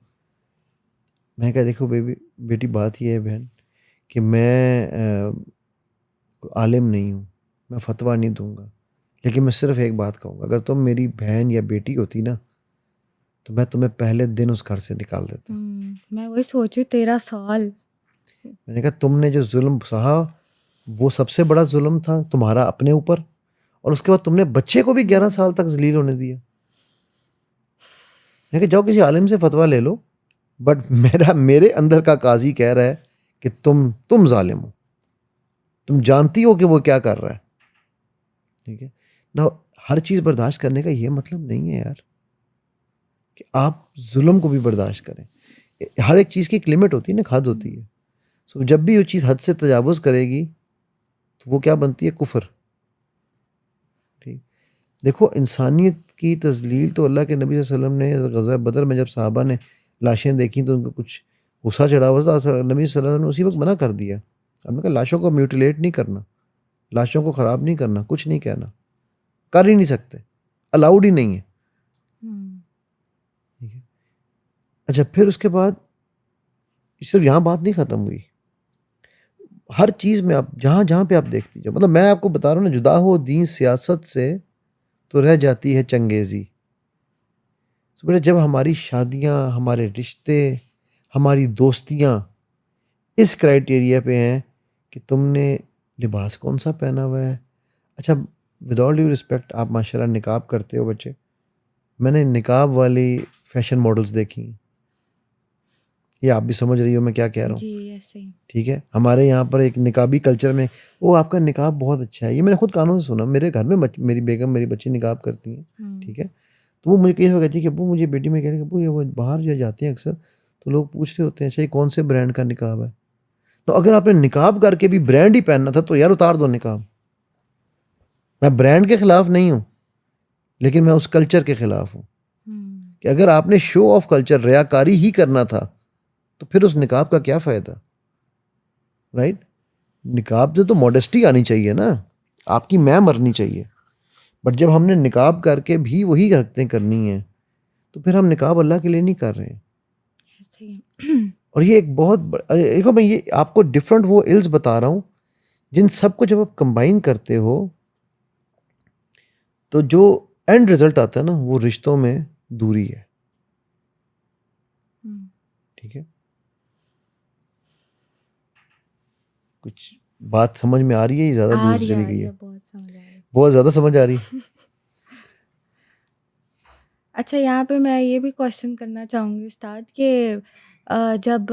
मैं कहा देखो बेटी बात ये है बहन कि मैं आलिम नहीं हूँ, मैं फतवा नहीं दूंगा, लेकिन मैं सिर्फ एक बात कहूँगा, अगर तुम मेरी बहन या बेटी होती ना तो मैं तुम्हें पहले दिन उस घर से निकाल देता। मैं वही सोचू 13 साल। मैंने कहा तुमने जो जुल्म सहा वो सबसे बड़ा जुल्म था तुम्हारा अपने ऊपर, और उसके बाद तुमने बच्चे को भी 11 साल तक जलील होने दिया। मैंने कहा जाओ किसी आलिम से फतवा ले लो, बट मेरे अंदर का काजी कह रहा है कि तुम जालिम हो, तुम जानती हो कि वो क्या कर रहा है। ठीक है ना, हर चीज़ बर्दाश्त करने का ये मतलब नहीं है यार कि आप जुल्म को भी बर्दाश्त करें। हर एक चीज़ की एक लिमिट होती है ना, हद होती है। सो जब भी वो चीज़ हद से तजावुज़ करेगी तो वो क्या बनती है, कुफर। ठीक, देखो इंसानियत की तजलील तो अल्लाह के नबी सल्लल्लाहु अलैहि वसल्लम ने ग़ज़वा बदर में जब सहाबा ने लाशें देखी तो उनको कुछ गुस्सा चढ़ा हुआ था, नबी सल्लल्लाहु अलैहि वसल्लम ने उसी वक्त मना कर दिया। हमने कहा लाशों को म्यूटिलेट नहीं करना, लाशों को ख़राब नहीं करना, कुछ नहीं कहना, कर ही नहीं सकते, अलाउड ही नहीं है। ठीक है, अच्छा फिर उसके बाद सिर्फ यहाँ बात नहीं ख़त्म हुई, हर चीज़ में आप जहाँ जहाँ पे आप देखती जाओ, मतलब मैं आपको बता रहा हूँ ना, जुदा हो दीन सियासत से तो रह जाती है चंगेज़ी। तो बेटा जब हमारी शादियाँ, हमारे रिश्ते, हमारी दोस्तियाँ इस क्राइटेरिया पे हैं कि तुमने लिबास कौन सा पहना हुआ है। अच्छा, विद ऑल ड्यू रिस्पेक्ट, आप माशाल्लाह निकाब करते हो बच्चे, मैंने निकाब वाली फैशन मॉडल्स देखी, ये आप भी समझ रही हो मैं क्या कह रहा हूँ। जी ऐसे ही। ठीक है, हमारे यहाँ पर एक निकाबी कल्चर में, वो आपका निकाब बहुत अच्छा है, ये मैंने खुद कानों से सुना। मेरे घर में मेरी बेगम, मेरी बच्ची निकाब करती हैं। ठीक है, तो वो मुझे कई दफ़ा कहती है कि अब्बू मुझे, बेटी में कह रही है अब्बू ये वो बाहर जो जाते हैं अक्सर तो लोग पूछ रहे होते हैं अच्छा ये कौन से ब्रांड का निकाब है। तो अगर आपने निकाब करके भी ब्रांड ही पहनना था तो यार उतार दो निकाब। मैं ब्रांड के ख़िलाफ़ नहीं हूँ, लेकिन मैं उस कल्चर के ख़िलाफ़ हूँ कि अगर आपने शो ऑफ कल्चर, रियाकारी ही करना था तो फिर उस निकाब का क्या फ़ायदा। राइट, निकाब से तो मॉडेस्टी आनी चाहिए ना, आपकी मैं मरनी चाहिए। बट जब हमने निकाब करके भी वही हरकतें करनी है तो फिर हम निकाब अल्लाह के लिए नहीं कर रहे हैं। ऐसे ही। और ये एक बहुत देखो, मैं ये आपको डिफरेंट वो इल्स बता रहा हूँ जिन सबको जब आप कंबाइन करते हो तो जो एंड रिजल्ट आता है ना, वो रिश्तों में दूरी है। हम्म, ठीक है, कुछ बात समझ में आ रही है, ये ज़्यादा दूर से चली आ गई रही है, है? बहुत समझ आ रही है। बहुत ज़्यादा समझ आ रही है। अच्छा, यहाँ पे मैं ये भी क्वेश्चन करना चाहूँगी स्टार्ट कि जब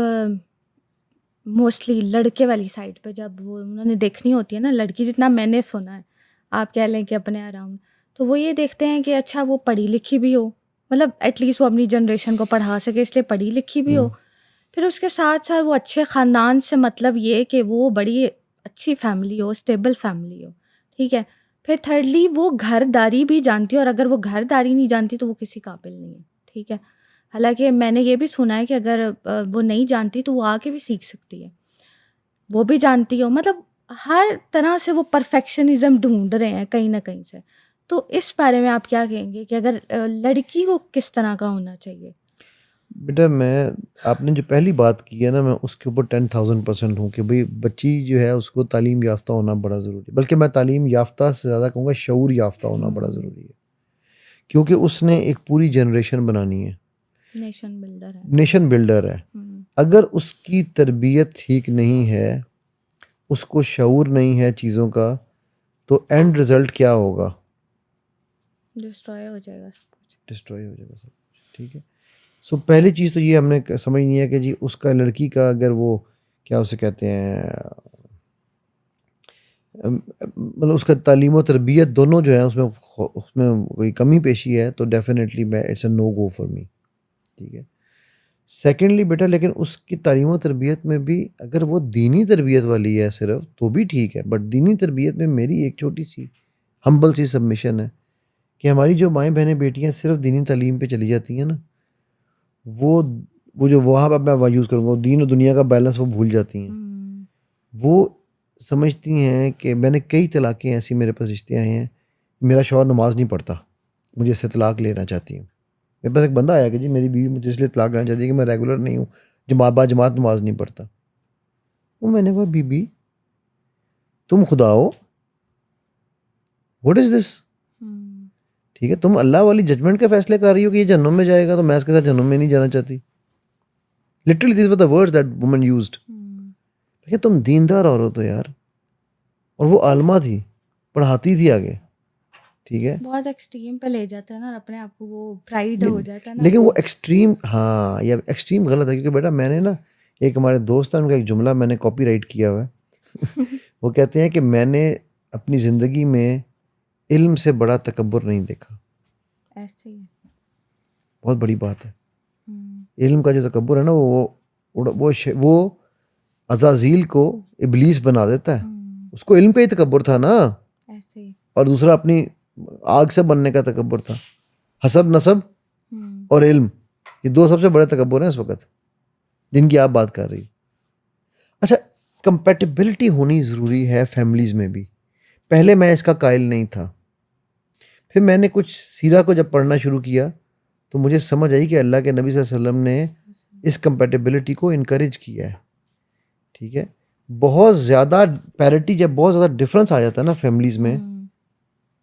मोस्टली लड़के वाली साइड पे जब वो उन्होंने देखनी होती है ना लड़की, जितना मैंने सुना है, आप कह लें कि अपने अराउंड, तो वो ये देखते हैं कि अच्छा वो पढ़ी लिखी भी हो, मतलब एटलीस्ट वो अपनी जनरेशन को पढ़ा सके इसलिए पढ़ी लिखी भी हो, फिर उसके साथ साथ वो अच्छे ख़ानदान से, मतलब ये कि वो बड़ी अच्छी फैमिली हो, स्टेबल फैमिली हो, ठीक है। फिर थर्डली वो घरदारी भी जानती है, और अगर वो घरदारी नहीं जानती तो वो किसी काबिल नहीं है, ठीक है। हालाँकि मैंने ये भी सुना है कि अगर वो नहीं जानती तो वो आके भी सीख सकती है। वो भी जानती हो, मतलब हर तरह से वो परफेक्शनिज़्म ढूँढ रहे हैं कहीं न कहीं से। तो इस बारे में आप क्या कहेंगे कि अगर लड़की को किस तरह का होना चाहिए? बेटा, मैं आपने जो पहली बात की है ना, मैं उसके ऊपर 10,000% हूँ कि भाई बच्ची जो है उसको तालीम याफ्ता होना बड़ा ज़रूरी है। बल्कि मैं तालीम याफ्ता से ज़्यादा कहूँगा शऊर याफ्ता होना बड़ा हुँ, ज़रूरी है। क्योंकि उसने एक पूरी जनरेशन बनानी है, नेशन बिल्डर है। नेशन बिल्डर है। हुँ, अगर उसकी तरबियत ठीक नहीं है, उसको शऊर नहीं है चीज़ों का, तो एंड रिज़ल्ट क्या होगा? डिस्ट्रॉय हो जाएगा सब कुछ। डिस्ट्रॉय हो जाएगा सब कुछ। ठीक है। सो पहली चीज़ तो ये हमने समझनी है कि जी उसका लड़की का अगर वो क्या उसे कहते हैं, मतलब उसका तालीम और तरबियत दोनों जो है उसमें उसमें कोई कमी पेशी है, तो डेफिनेटली मैं it's a no go for me. ठीक है। सेकेंडली बेटा, लेकिन उसकी तालीम और तरबियत में भी अगर वो दीनी तरबियत वाली है सिर्फ, तो भी ठीक है। बट दीनी तरबियत में मेरी एक छोटी सी हम्बल सी सबमिशन है कि हमारी जो माएँ बहनें बेटियाँ सिर्फ दीनी तालीम पे चली जाती हैं ना, वो वो जो वहाँ पर मैं यूज़ करूँगा, वो दीन और दुनिया का बैलेंस वो भूल जाती हैं। हुँ, वो समझती हैं कि मैंने कई तलाक़ें ऐसी मेरे पास रिश्ते आए हैं, मेरा शौहर नमाज़ नहीं पढ़ता, मुझे इससे तलाक़ लेना चाहती हूँ। मेरे पास एक बंदा आया कि जी मेरी बीवी मुझे इसलिए तलाक़ लेना चाहती है कि मैं रेगुलर नहीं हूँ, जमात नमाज़ नहीं पढ़ता। वो मैंने कहा बीबी तुम खुदा हो, व्हाट इज़ दिस? हुँ, ठीक है, तुम अल्लाह वाली जजमेंट के फैसले कर रही हो कि ये जहन्नुम में जाएगा, तो मैं इसके साथ जहन्नुम में नहीं जाना चाहती। Literally this were the words that woman used. हुँ। भैया तुम दीनदार औरत हो यार, और वो आलिमा थी, पढ़ाती थी आगे। ठीक है। बहुत एक्सट्रीम पे ले जाता है ना, और अपने आप को वो प्राइड ले, हो जाता है ना लेकिन वो वो। एक्सट्रीम, हाँ, ये एक्सट्रीम गलत है। क्योंकि बेटा मैंने ना, एक हमारे दोस्त है, उनका एक जुमला मैंने कॉपीराइट किया हुआ है। वो कहते हैं कि मैंने अपनी ज़िंदगी में इल्म से बड़ा तकब्बुर नहीं देखा। ऐसे ही है। बहुत बड़ी बात है। हुँ, इल्म का जो तकब्बुर है ना, वो अज़ाज़ील को इब्लीस बना देता है। हुँ, उसको इल्म का ही तकब्बुर था ना, ऐसे ही। और दूसरा अपनी आग से बनने का तकब्बुर था। हसब, नसब हुँ, और इल्म, ये दो सबसे बड़े तकब्बुर हैं इस वक़्त, जिनकी आप बात कर रही हो। अच्छा, कंपैटिबिलिटी होनी ज़रूरी है फैमिलीज़ में भी। पहले मैं इसका कायल नहीं था। फिर मैंने कुछ सीरा को जब पढ़ना शुरू किया, तो मुझे समझ आई कि अल्लाह के नबी सल्लल्लाहु अलैहि वसल्लम ने इस कंपैटिबिलिटी को इनकरेज किया है। ठीक है। बहुत ज़्यादा पैरिटी, जब बहुत ज़्यादा डिफरेंस आ जाता है ना फैमिलीज़ में, हुँ,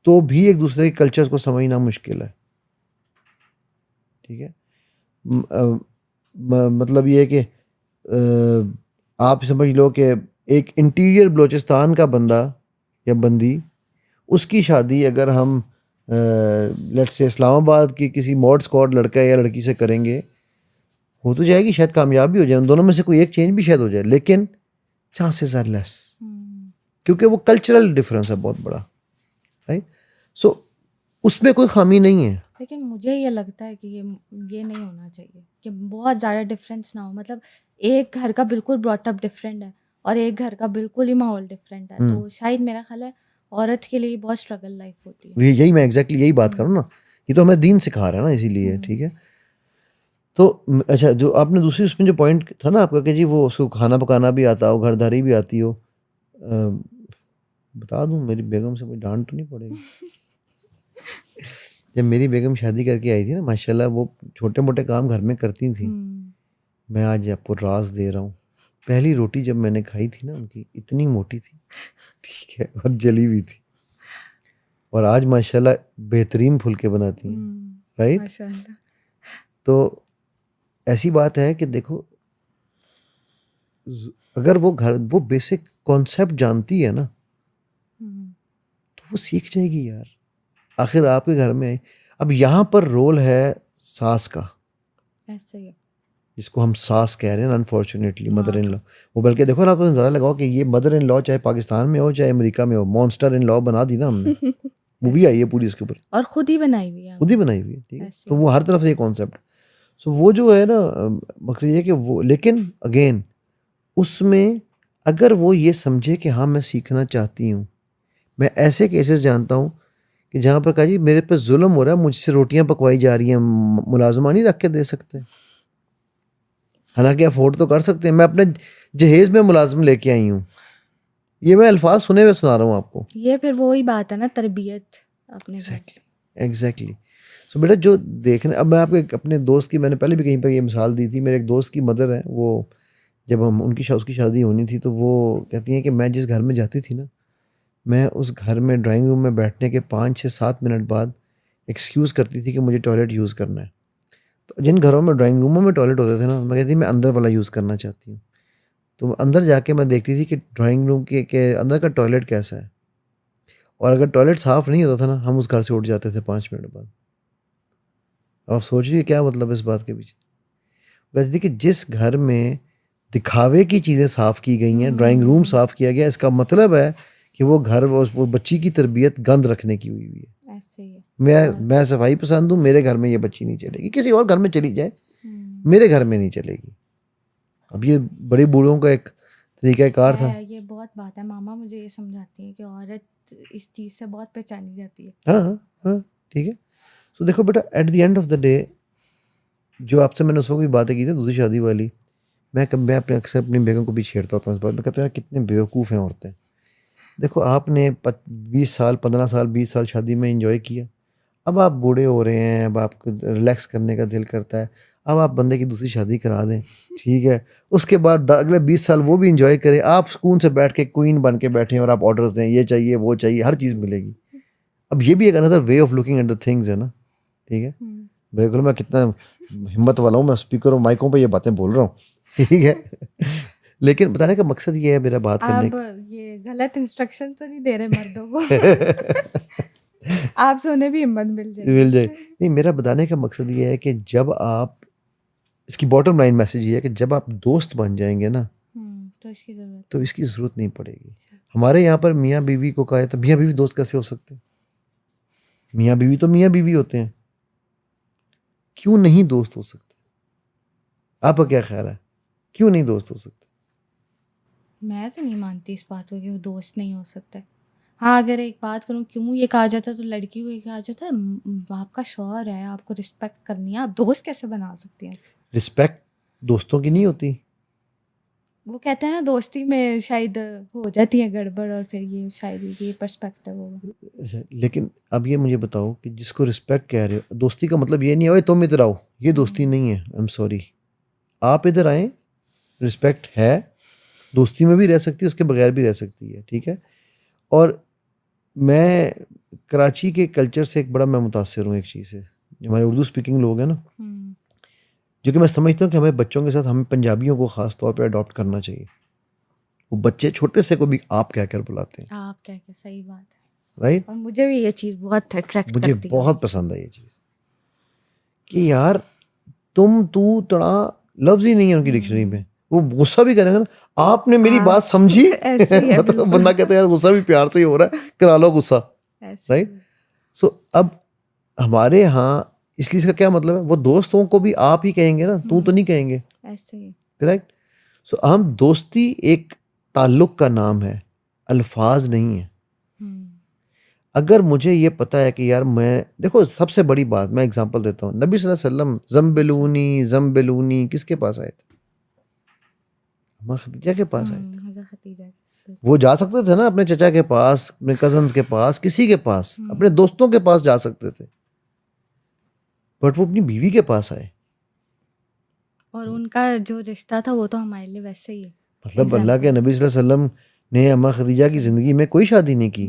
तो भी एक दूसरे के कल्चर्स को समझना मुश्किल है। ठीक है। मतलब ये है कि आप समझ लो कि एक इंटीरियर बलूचिस्तान का बंदा या बंदी, उसकी शादी अगर हम लेट्स से इस्लामाबाद की किसी मॉड स्क्वाड लड़का या लड़की से करेंगे, हो तो जाएगी, शायद कामयाब भी हो जाए, उन दोनों में से कोई एक चेंज भी शायद हो जाए, लेकिन चांसेस आर लेस, हुँ। क्योंकि वो कल्चरल डिफरेंस है बहुत बड़ा। राइट। सो उसमें कोई खामी नहीं है। लेकिन मुझे ये लगता है कि ये नहीं होना चाहिए कि बहुत ज़्यादा डिफरेंस ना हो, मतलब एक घर का बिल्कुल ब्रॉट अप डिफरेंट है और एक घर का बिल्कुल ही माहौल डिफरेंट है, हम्म। तो शायद मेरा ख्याल है औरत के लिए बहुत स्ट्रगल लाइफ होती है। यही मैं एग्जैक्टली यही बात हुँ, करूँ ना, ये तो हमें दीन सिखा रहा है ना, इसीलिए। ठीक हुँ, है। तो अच्छा, जो आपने दूसरी उसमें जो पॉइंट था ना आपका कि जी वो उसको खाना पकाना भी आता हो, घरदारी भी आती हो, बता दूं मेरी बेगम से कोई डांट तो नहीं पड़ेगी? जब मेरी बेगम शादी करके आई थी ना, माशाल्लाह वो छोटे मोटे काम घर में करती थी। हुँ, मैं आज आपको राज दे रहा हूँ, पहली रोटी जब मैंने खाई थी ना उनकी, इतनी मोटी थी, ठीक है, और जली हुई थी। और आज माशाल्लाह बेहतरीन फुलके बनाती हैं, राइट? माशाल्लाह। तो ऐसी बात है कि देखो अगर वो बेसिक कॉन्सेप्ट जानती है ना तो वो सीख जाएगी यार। आखिर आपके घर में अब यहाँ पर रोल है सास का, ऐसे ही है। जिसको हम सास कह रहे हैं अनफॉर्चुनेटली, मदर इन हाँ। लॉ। वो बल्कि देखो ना, आपको ज़्यादा लगाओ कि ये मदर इन लॉ चाहे पाकिस्तान में हो चाहे अमेरिका में हो, मॉन्स्टर इन लॉ बना दी ना हमने। मूवी आई है पूरी इसके ऊपर, और खुद ही बनाई हुई है खुद ही हमने। बनाई हुई है, ठीक है? ऐसे तो ही। वो हर तरफ से ये कॉन्सेप्ट, सो वो जो है ना मकसद ये कि वो, लेकिन अगेन उसमें अगर वो ये समझे कि हाँ मैं सीखना चाहती हूँ, मैं ऐसे केसेस जानता हूँ कि जहाँ पर कहा जी मेरे पे जुल्म हो रहा है, मुझसे रोटियां पकवाई जा रही हैं, मुलाजमा नहीं रख के दे सकते, हालांकि अफोर्ड तो कर सकते हैं। मैं अपने जहेज में मुलाजिम लेके आई हूँ, ये मैं अल्फाज सुने हुए सुना रहा हूँ आपको। ये फिर वही बात है ना, तरबियत अपने घर। एग्जैक्टली। सो बेटा जो देखने, अब मैं आपको अपने दोस्त की, मैंने पहले भी कहीं पर ये मिसाल दी थी, मेरे एक दोस्त की मदर है, वो जब हम उसकी शादी होनी थी तो वो कहती हैं कि मैं जिस घर में जाती थी ना, मैं उस घर में ड्राइंग रूम में बैठने के 5 6 7 मिनट बाद एक्सक्यूज़ करती थी कि मुझे टॉयलेट यूज़ करना है। तो जिन घरों में ड्राइंग रूमों में टॉयलेट होते थे ना, मैं कहती थी मैं अंदर वाला यूज़ करना चाहती हूँ। तो अंदर जाके मैं देखती थी कि ड्राइंग रूम के अंदर का टॉयलेट कैसा है, और अगर टॉयलेट साफ़ नहीं होता था ना, हम उस घर से उठ जाते थे 5 मिनट बाद। अब आप सोचिए क्या मतलब है इस बात के पीछे। कहती थी कि जिस घर में दिखावे की चीज़ें साफ़ की गई हैं, ड्राइंग रूम साफ़ किया गया, इसका मतलब है कि वो घर, वो बच्ची की तरबियत गंद रखने की हुई हुई है। ऐसे ही है। मैं सफाई पसंद हूँ, मेरे घर में ये बच्ची नहीं चलेगी, किसी और घर में चली जाए, मेरे घर में नहीं चलेगी। अब ये बड़े बूढ़ों का एक तरीक़ाकार था। ये बहुत बात है, मामा मुझे ये समझाती है कि औरत इस चीज़ से बहुत पहचानी जाती है। हाँ हाँ हाँ, ठीक है। सो देखो बेटा, at the end of the day, जो आपसे मैंने उस वक्त भी बातें की थी दूसरी शादी वाली, मैं अपने अक्सर अपनी बेगम को भी छेड़ता होता हूँ इस बात में, कहता हूँ यार कितने बेवकूफ़ हैं औरतें। देखो आपने 20 साल 15 साल 20 साल शादी में इंजॉय किया, अब आप बूढ़े हो रहे हैं, अब आपको रिलैक्स करने का दिल करता है, अब आप बंदे की दूसरी शादी करा दें, ठीक है? उसके बाद अगले 20 साल वो भी इंजॉय करे, आप सुकून से बैठ के क्वीन बन के बैठे हैं और आप ऑर्डर्स दें, ये चाहिए वो चाहिए, हर चीज़ मिलेगी। अब ये भी एक another way of looking at the things है ना, ठीक है? बिल्कुल, मैं कितना हिम्मत वाला हूँ, मैं स्पीकर और माइकों पे ये बातें बोल रहा हूँ, ठीक है? लेकिन बताने का मकसद ये है मेरा बात करने आप ये गलत इंस्ट्रक्शन तो नहीं दे रहे मर्दों को? आपसे उन्हें भी हिम्मत मिल मिल जाए। जाएगी। नहीं, मेरा बताने का मकसद ये है कि जब आप, इसकी बॉटम लाइन मैसेज ये है कि जब आप दोस्त बन जाएंगे ना, तो इसकी ज़रूरत तो इसकी ज़रूरत नहीं पड़ेगी। हमारे यहाँ पर मियाँ बीवी को कहा जाता है, मियाँ बीवी दोस्त कैसे हो सकते हैं? मियाँ बीवी तो मियाँ बीवी होते हैं, क्यों नहीं दोस्त हो सकते? आपका क्या ख्याल है, क्यों नहीं दोस्त हो सकते? मैं तो नहीं मानती इस बात को कि वो दोस्त नहीं हो सकते। हाँ, अगर एक बात करूँ क्यों ये कहा जाता है, तो लड़की को ये कहा जाता है आपका शौहर है, आपको रिस्पेक्ट करनी है, आप दोस्त कैसे बना सकती हैं? रिस्पेक्ट दोस्तों की नहीं होती। वो कहते हैं ना दोस्ती में शायद हो जाती है गड़बड़, और फिर ये शायद ये पर्सपेक्टिव होगा। अच्छा, लेकिन अब ये मुझे बताओ कि जिसको रिस्पेक्ट कह रहे हो, दोस्ती का मतलब ये नहीं है ओए तुम इधर आओ, ये दोस्ती नहीं है। आई एम सॉरी, आप इधर आए, रिस्पेक्ट है, दोस्ती में भी रह सकती है, उसके बगैर भी रह सकती है, ठीक है? और मैं कराची के कल्चर से एक बड़ा मैं मुतासिर हूँ एक चीज़ से, जो हमारे उर्दू स्पीकिंग लोग हैं ना, जो कि मैं समझता हूँ कि हमें बच्चों के साथ, हमें पंजाबियों को ख़ास तौर पे अडॉप्ट करना चाहिए। वो बच्चे छोटे से को भी आप कहकर बुलाते हैं, आप क्या क्या सही बात है। राइट? और मुझे भी ये चीज़ बहुत अट्रैक्ट मुझे करती है। बहुत पसंद है ये चीज़ कि यार तुम तू तड़ा लफ्ज़ ही नहीं है उनकी डिक्शनरी में। वो गुस्सा भी करेंगे ना, आपने मेरी बात समझी? ऐसे ही है मतलब बिल्कुल। बंदा कहता है यार गुस्सा भी प्यार से ही हो रहा है, करा लो गुस्सा, ऐसे राइट? सो अब हमारे यहाँ इसलिए इसका क्या मतलब है, वो दोस्तों को भी आप ही कहेंगे ना, तू तो नहीं कहेंगे, ऐसे ही। करेक्ट? सो हम दोस्ती एक ताल्लुक का नाम है, अल्फाज नहीं है। अगर मुझे ये पता है कि यार मैं, देखो सबसे बड़ी बात मैं एग्जांपल देता हूँ, नबी सल्लल्लाहु अलैहि वसल्लम ज़म्बिलूनी किसके पास आए थे? अम्मा खदीजा के पास आए थे। हज़रत खदीजा के। वो जा सकते थे ना अपने चचा के पास, अपने कजन्स के पास, किसी के पास, अपने दोस्तों के पास जा सकते थे, बट वो अपनी बीवी के पास आए। और उनका जो रिश्ता था वो तो हमारे लिए वैसे ही है। मतलब अल्लाह के नबी सल्लल्लाहु अलैहि वसल्लम ने अम्मा खदीजा की ज़िंदगी में कोई शादी नहीं की,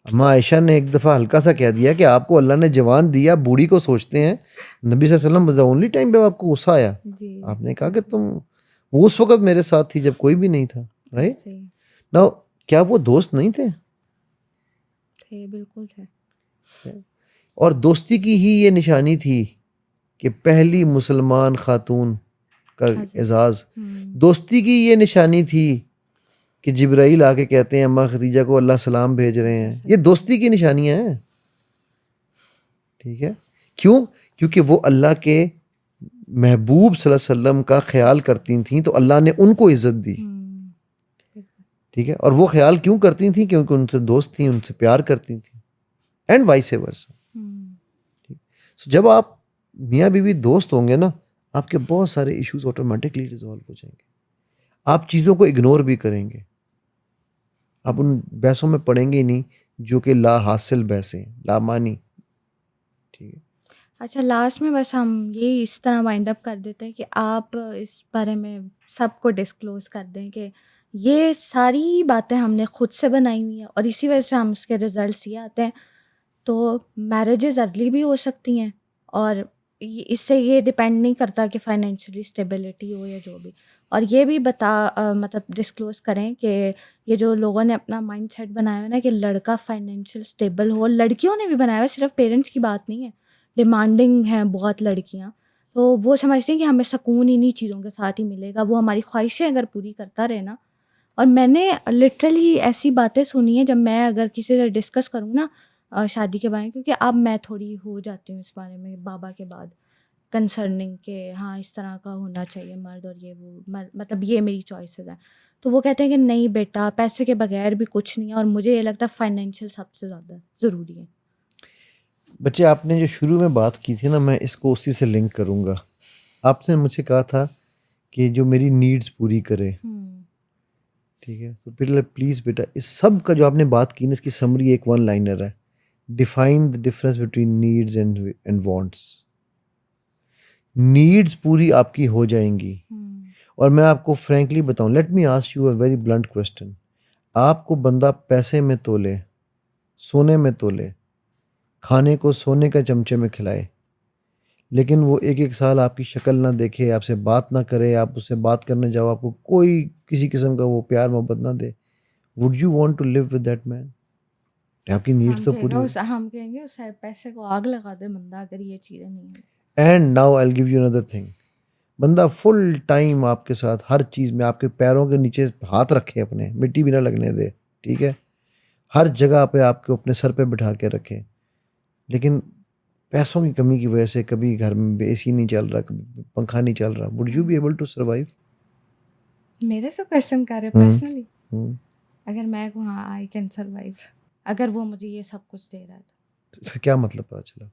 अम्मा आयशा ने एक दफ़ा हल्का सा कह दिया कि आपको अल्लाह ने जवान दिया, बूढ़ी को सोचते हैं। नबी सल्लल्लाहु अलैहि वसल्लम ओनली टाइम पे आपको गुस्सा आया, जी, आपने कहा कि तुम वो उस वक्त मेरे साथ थी जब कोई भी नहीं था, राइट ऐसे ही नाउ। क्या वो दोस्त नहीं थे? थे, बिल्कुल थे। और दोस्ती की ही ये निशानी थी कि पहली मुसलमान खातून का हज़रत एजाज़, हुँ, दोस्ती की ये निशानी थी कि जिब्राईल आके कहते हैं अम्मा खदीजा को अल्लाह सलाम भेज रहे हैं। ये सलाम दोस्ती की निशानियां हैं, ठीक है। क्यों? क्योंकि वो अल्लाह के महबूब सल्लल्लाहु अलैहि वसल्लम का ख्याल करती थीं, तो अल्लाह ने उनको इज्जत दी, हुँ, बिल्कुल। ठीक है। और वो ख्याल क्यों करती थीं? क्योंकि उनसे दोस्त थी, उनसे प्यार करती थी, एंड वाइस वर्सा। हुँ, सो जब आप मियाँ बीवी दोस्त होंगे ना, आपके बहुत सारे इश्यूज ऑटोमेटिकली रिजॉल्व हो जाएंगे। आप चीज़ों को इग्नोर भी करेंगे, आप हुँ। उन बहसों में पड़ेंगे ही नहीं जो कि ला हासिल बहसें, लामानी, ठीक है। अच्छा, लास्ट में बस हम यही इस तरह वाइंड अप कर देते हैं कि आप इस बारे में सबको डिस्क्लोज़ कर दें कि ये सारी बातें हमने खुद से बनाई हुई हैं और इसी वजह से हम उसके रिज़ल्ट्स ये आते हैं। तो मैरिजेज़ अर्ली भी हो सकती हैं और इससे ये डिपेंड नहीं करता कि फाइनेंशियली स्टेबिलिटी हो या जो भी। और ये भी मतलब डिस्क्लोज़ करें कि ये जो लोगों ने अपना माइंडसेट बनाया हुआ है ना कि लड़का फाइनेंशियल स्टेबल हो, लड़कियों ने भी बनाया हुआ है, सिर्फ पेरेंट्स की बात नहीं है। डिमांडिंग हैं बहुत लड़कियाँ, तो वो समझती हैं कि हमें सुकून इन्हीं चीज़ों के साथ ही मिलेगा। वो हमारी ख्वाहिशें अगर पूरी करता रहे ना, और मैंने लिटरली ऐसी बातें सुनी हैं जब मैं अगर किसी से डिस्कस करूँ ना शादी के बारे में, क्योंकि अब मैं थोड़ी हो जाती हूँ इस बारे में बाबा के बाद कंसर्निंग कि हाँ, इस तरह का होना चाहिए मर्द और ये वो मतलब ये मेरी चॉइसेस हैं। तो वो कहते हैं कि नहीं बेटा, पैसे के बगैर भी कुछ नहीं है और मुझे ये लगता है फाइनेंशियल सबसे ज़्यादा ज़रूरी है। बच्चे, आपने जो शुरू में बात की थी ना, मैं इसको उसी से लिंक करूँगा। आपने मुझे कहा था कि जो मेरी नीड्स पूरी करे, हुँ, ठीक है। तो बेटा प्लीज़ बेटा, इस सब का जो आपने बात की ना, इसकी समरी एक वन लाइनर है। Define the difference between needs and wants. Needs पूरी आपकी हो जाएंगी। हुँ, और मैं आपको फ्रैंकली बताऊं, let me ask you a very blunt question. आपको बंदा पैसे में तोले, सोने में तोले, खाने को सोने के चमचे में खिलाए, लेकिन वो एक एक साल आपकी शक्ल ना देखे, आपसे बात ना करे, आप उससे बात करने जाओ, आपको कोई किसी किस्म का वो प्यार मोहब्बत ना दे, would you want to live with that man? आपकी नीड्स तो पूरी हो। हम कहेंगे उस पैसे को आग लगा दे बंदा अगर ये चीज़ें नहीं है। And now I will give you another thing. बंदा फुल टाइम आपके साथ हर चीज़ में आपके पैरों के नीचे हाथ रखे, अपने मिट्टी भी ना लगने दे, ठीक है। हर जगह पे आपको अपने सर पे बिठा के रखे, लेकिन पैसों की कमी की वजह से कभी घर में एसी नहीं चल रहा, कभी पंखा नहीं चल रहा, would you be um. Able to survive? मेरे से क्वेश्चन कर रहे हम्म पर्सनली? हम्म। अगर मैं कहूँ हाँ, आई कैन सर्वाइव, अगर वो मुझे ये सब कुछ दे रहा है तो। तो इसका क्या मतलब पता चला?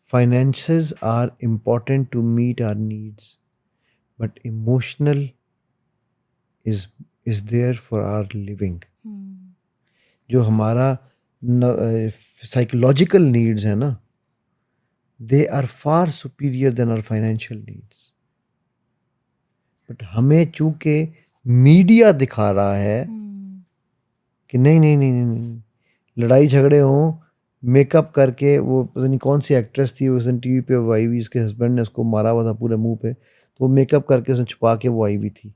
Finances are important to meet our needs, but emotional is is there for our living. हुँ, जो हमारा साइकोलॉजिकल नीड्स है ना, they are far superior than our financial needs. But हमें चूंकि मीडिया दिखा रहा है हुँ, कि नहीं नहीं नहीं नहीं नहीं, लड़ाई झगड़े हों, मेकअप करके, वो पता नहीं कौन सी एक्ट्रेस थी उस दिन टीवी पे वो आई हुई, उसके हस्बैंड ने उसको मारा हुआ था पूरे मुंह पे, तो वो मेकअप करके उसने छुपा के वो आई हुई थी।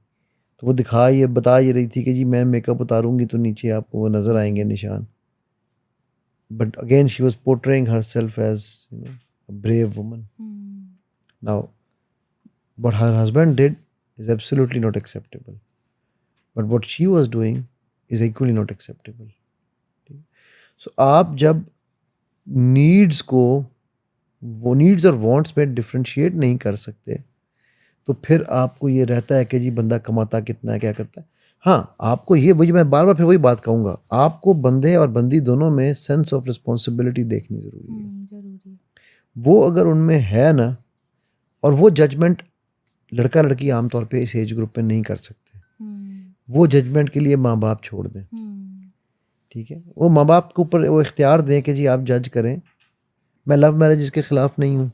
तो वो ये बता ये रही थी कि जी मैं मेकअप उतारूंगी तो नीचे आपको वो नजर आएंगे निशान। But again she was portraying herself as brave woman. Um, now what her husband did is absolutely not acceptable, but what she was doing is equally not acceptable. So आप जब needs को, वो needs और wants में differentiate नहीं कर सकते, तो फिर आपको ये रहता है कि जी बंदा कमाता कितना है, क्या करता है। हाँ, आपको ये वही, मैं बार बार फिर वही बात कहूँगा, आपको बंदे और बंदी दोनों में सेंस ऑफ रिस्पॉन्सिबिलिटी देखनी ज़रूरी है। ज़रूरी है। वो अगर उनमें है ना, और वो जजमेंट लड़का लड़की आमतौर पे इस एज ग्रुप में नहीं कर सकते, हुँ, वो जजमेंट के लिए माँ बाप छोड़ दें, हुँ, ठीक है। वो माँ बाप के ऊपर वो इख्तियार दें कि जी आप जज करें। मैं लव मैरिज के ख़िलाफ़ नहीं हूँ,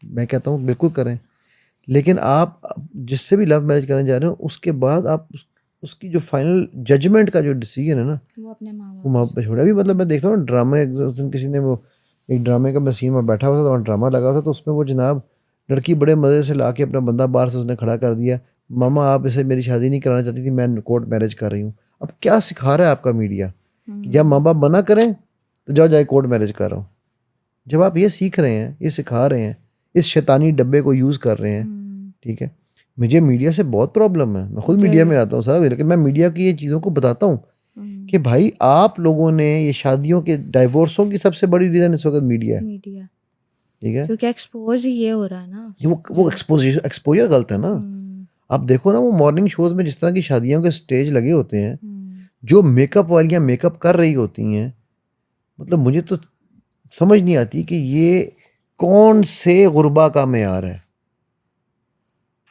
मैं कहता हूँ बिल्कुल करें, लेकिन आप जिससे भी लव मैरिज करने जा रहे हो उसके बाद आप उसकी जो फाइनल जजमेंट का जो डिसीजन है ना, वो अपने माँ वो बाप माँ पे छोड़ा। अभी मतलब मैं देखता हूँ ड्रामा, एक दिन किसी ने वो एक ड्रामे का मैं सीन में बैठा हुआ था, वहाँ ड्रामा लगा हुआ था, तो उसमें वो जनाब लड़की बड़े मज़े से ला के अपना बंदा बाहर से उसने खड़ा कर दिया, मामा आप इसे मेरी शादी नहीं कराना चाहती थी, मैं कोर्ट मैरिज कर रही हूँ। अब क्या सिखा रहा है आपका मीडिया कि जब माँ बाप मना करें तो जाओ जाए कोर्ट मैरिज कर रहा हूँ। जब आप ये सीख रहे हैं, ये सिखा रहे हैं, इस शैतानी डब्बे को यूज़ कर रहे हैं, ठीक है, मुझे मीडिया से बहुत प्रॉब्लम है। मैं खुद मीडिया में आता हूँ सारा, लेकिन मैं मीडिया की ये चीज़ों को बताता हूँ कि भाई आप लोगों ने ये शादियों के डाइवोर्सों की सबसे बड़ी रीज़न इस वक्त मीडिया है, मीडिया, ठीक है। क्योंकि एक्सपोज ही ये हो रहा है ना। ये वो एक्सपोजर गलत है ना। आप देखो ना वो मॉर्निंग शोज में जिस तरह की शादियों के स्टेज लगे होते हैं, जो मेकअप वालियाँ मेकअप कर रही होती हैं, मतलब मुझे तो समझ नहीं आती कि ये कौन से गुरबा का मेयार है।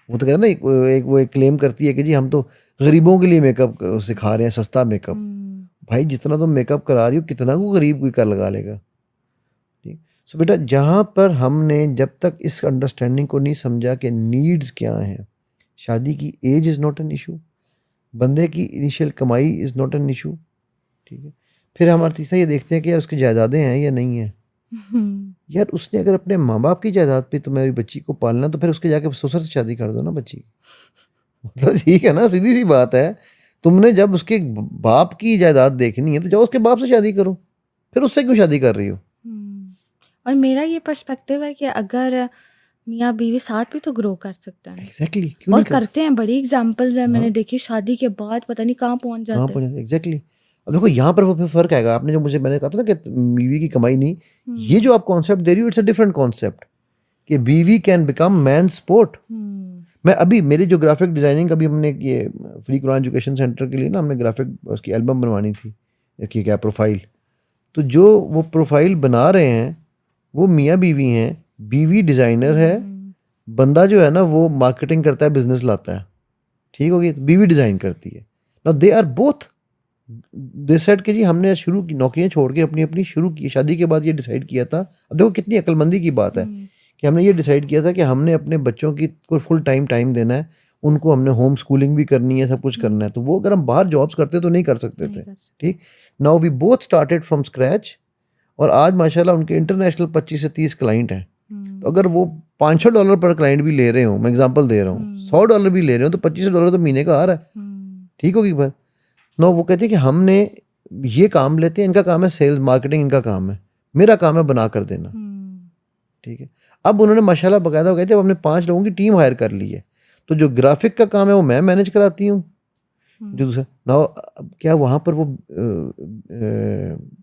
वो तो कहते हैं ना, वो एक क्लेम करती है कि जी हम तो गरीबों के लिए मेकअप सिखा रहे हैं, सस्ता मेकअप। भाई जितना तुम मेकअप करा रही हो, कितना को गरीब कोई कर लगा लेगा, ठीक। सो बेटा, जहाँ पर हमने जब तक इस अंडरस्टैंडिंग को नहीं समझा कि नीड्स क्या हैं, शादी की age is not an issue, बंदे की इनिशियल कमाई इज़ नॉट एन इशू, ठीक है। फिर हम तीसरा ये देखते हैं कि यार उसकी जायदादें हैं या नहीं है। यार उसने अगर अपने माँ बाप की जायदाद पे तुम्हारी बच्ची को पालना, तो फिर उसके जाके ससुर से शादी कर दो ना बच्ची की। मतलब ठीक है ना, सीधी सी बात है। तुमने जब उसके बाप की जायदाद देखनी है तो जाओ उसके बाप से शादी करो, फिर उससे क्यों शादी कर रही हो। और मेरा ये पर्सपेक्टिव है कि अगर मियाँ बीवी साथ भी तो ग्रो कर सकते हैं, एग्जैक्टली, क्यों और नहीं कर करते हैं। बड़ी एग्जांपल्स है, मैंने हाँ, देखी शादी के बाद पता नहीं कहाँ पहुंच कहाँ जाते हैं। पहुँचे एग्जैक्टली। अब देखो यहाँ पर वो फिर फ़र्क आएगा। आपने जो मुझे मैंने कहा था ना कि बीवी की कमाई नहीं, ये जो आप कॉन्सेप्ट दे रही हो इट्स अ डिफरेंट कॉन्सेप्ट कि बीवी कैन बिकम मैन स्पोर्ट। मैं अभी मेरी जो ग्राफिक डिज़ाइनिंग, अभी हमने ये फ्री कुरान एजुकेशन सेंटर के लिए ना हमने ग्राफिक उसकी एल्बम बनवानी थी, कि क्या प्रोफाइल, तो जो वो प्रोफाइल बना रहे हैं वो मियाँ बीवी हैं, बीवी डिज़ाइनर है, बंदा जो है ना वो मार्केटिंग करता है, बिजनेस लाता है, ठीक होगी, तो बीवी डिज़ाइन करती है। Now they are both, they said कि जी हमने शुरू की नौकरियां छोड़ के अपनी अपनी शुरू की, शादी के बाद ये डिसाइड किया था। अब देखो कितनी अक्लमंदी की बात है कि हमने ये डिसाइड किया था कि हमने अपने बच्चों की को फुल टाइम देना है, उनको हमने होम स्कूलिंग भी करनी है, सब कुछ करना है। तो वो अगर हम बाहर जॉब्स करते तो नहीं कर सकते थे, ठीक। Now we both started from scratch, और आज माशाल्लाह उनके इंटरनेशनल 25 से 30 क्लाइंट हैं। तो अगर वो $500 पर क्लाइंट भी ले रहे हो, मैं एग्जांपल दे रहा हूँ, $100 भी ले रहे हो, तो $25 तो महीने का आ रहा है, ठीक होगी बात। नो, वो कहते हैं कि हमने ये काम लेते हैं, इनका काम है सेल्स मार्केटिंग, इनका काम है, मेरा काम है बना कर देना, ठीक है। अब उन्होंने माशाल्लाह बकायदा हो गया, जब हमने 5 लोगों की टीम हायर कर ली है, तो जो ग्राफिक का काम है वो मैं मैनेज कराती हूँ, जो दूसरा ना, क्या वहाँ पर वो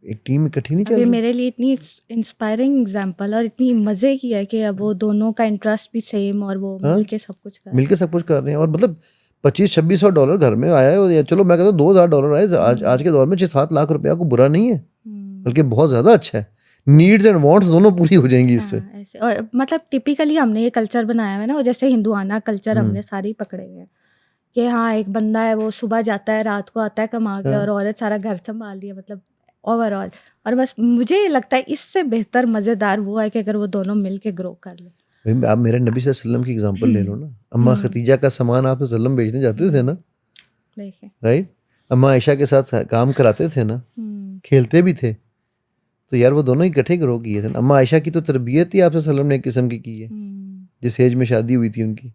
एक टीम इकट्ठी नहीं चल अभी रही। मेरे लिए इतनी इंस्पायरिंग एग्जांपल और इतनी मज़े की है कि अब वो दोनों का इंटरेस्ट भी सेम और वो हाँ, मिलके सब कुछ कर मिलके सब कुछ कर रहे हैं, और मतलब $2500-2600 घर में आया है, या चलो मैं कहता हूँ $2000 आए, आज के दौर में 6-7 लाख रुपया को बुरा नहीं है, बल्कि बहुत ज़्यादा अच्छा है। नीड्स एंड वांट्स दोनों पूरी हो जाएंगी इससे। हाँ, ऐसे। और मतलब टिपिकली हमने ये कल्चर बनाया हुआ है ना, वो जैसे हिंदुआना कल्चर हमने सारे ही पकड़े हुए हैं कि हाँ एक बंदा है वो सुबह जाता है रात को आता है कमा के, और औरत सारा घर संभाल रही है, मतलब ओवरऑल। और बस मुझे ये लगता है इससे बेहतर मज़ेदार वो है कि अगर वो दोनों मिल के ग्रो कर ले। भाई आप मेरे नबी सल्लल्लाहु अलैहि वसल्लम की एग्जांपल ले लो ना, अम्मा खतीजा का सामान आप सल्लम बेचने जाते थे ना, देखे। राइट, अम्मा आयशा के साथ काम कराते थे ना, खेलते भी थे, तो यार वो दोनों इकट्ठे ग्रो किए थे ना। अम्मा आयशा की तो तरबियत ही आप सल्लम ने एक किस्म की है, जिस एज में शादी हुई थी उनकी,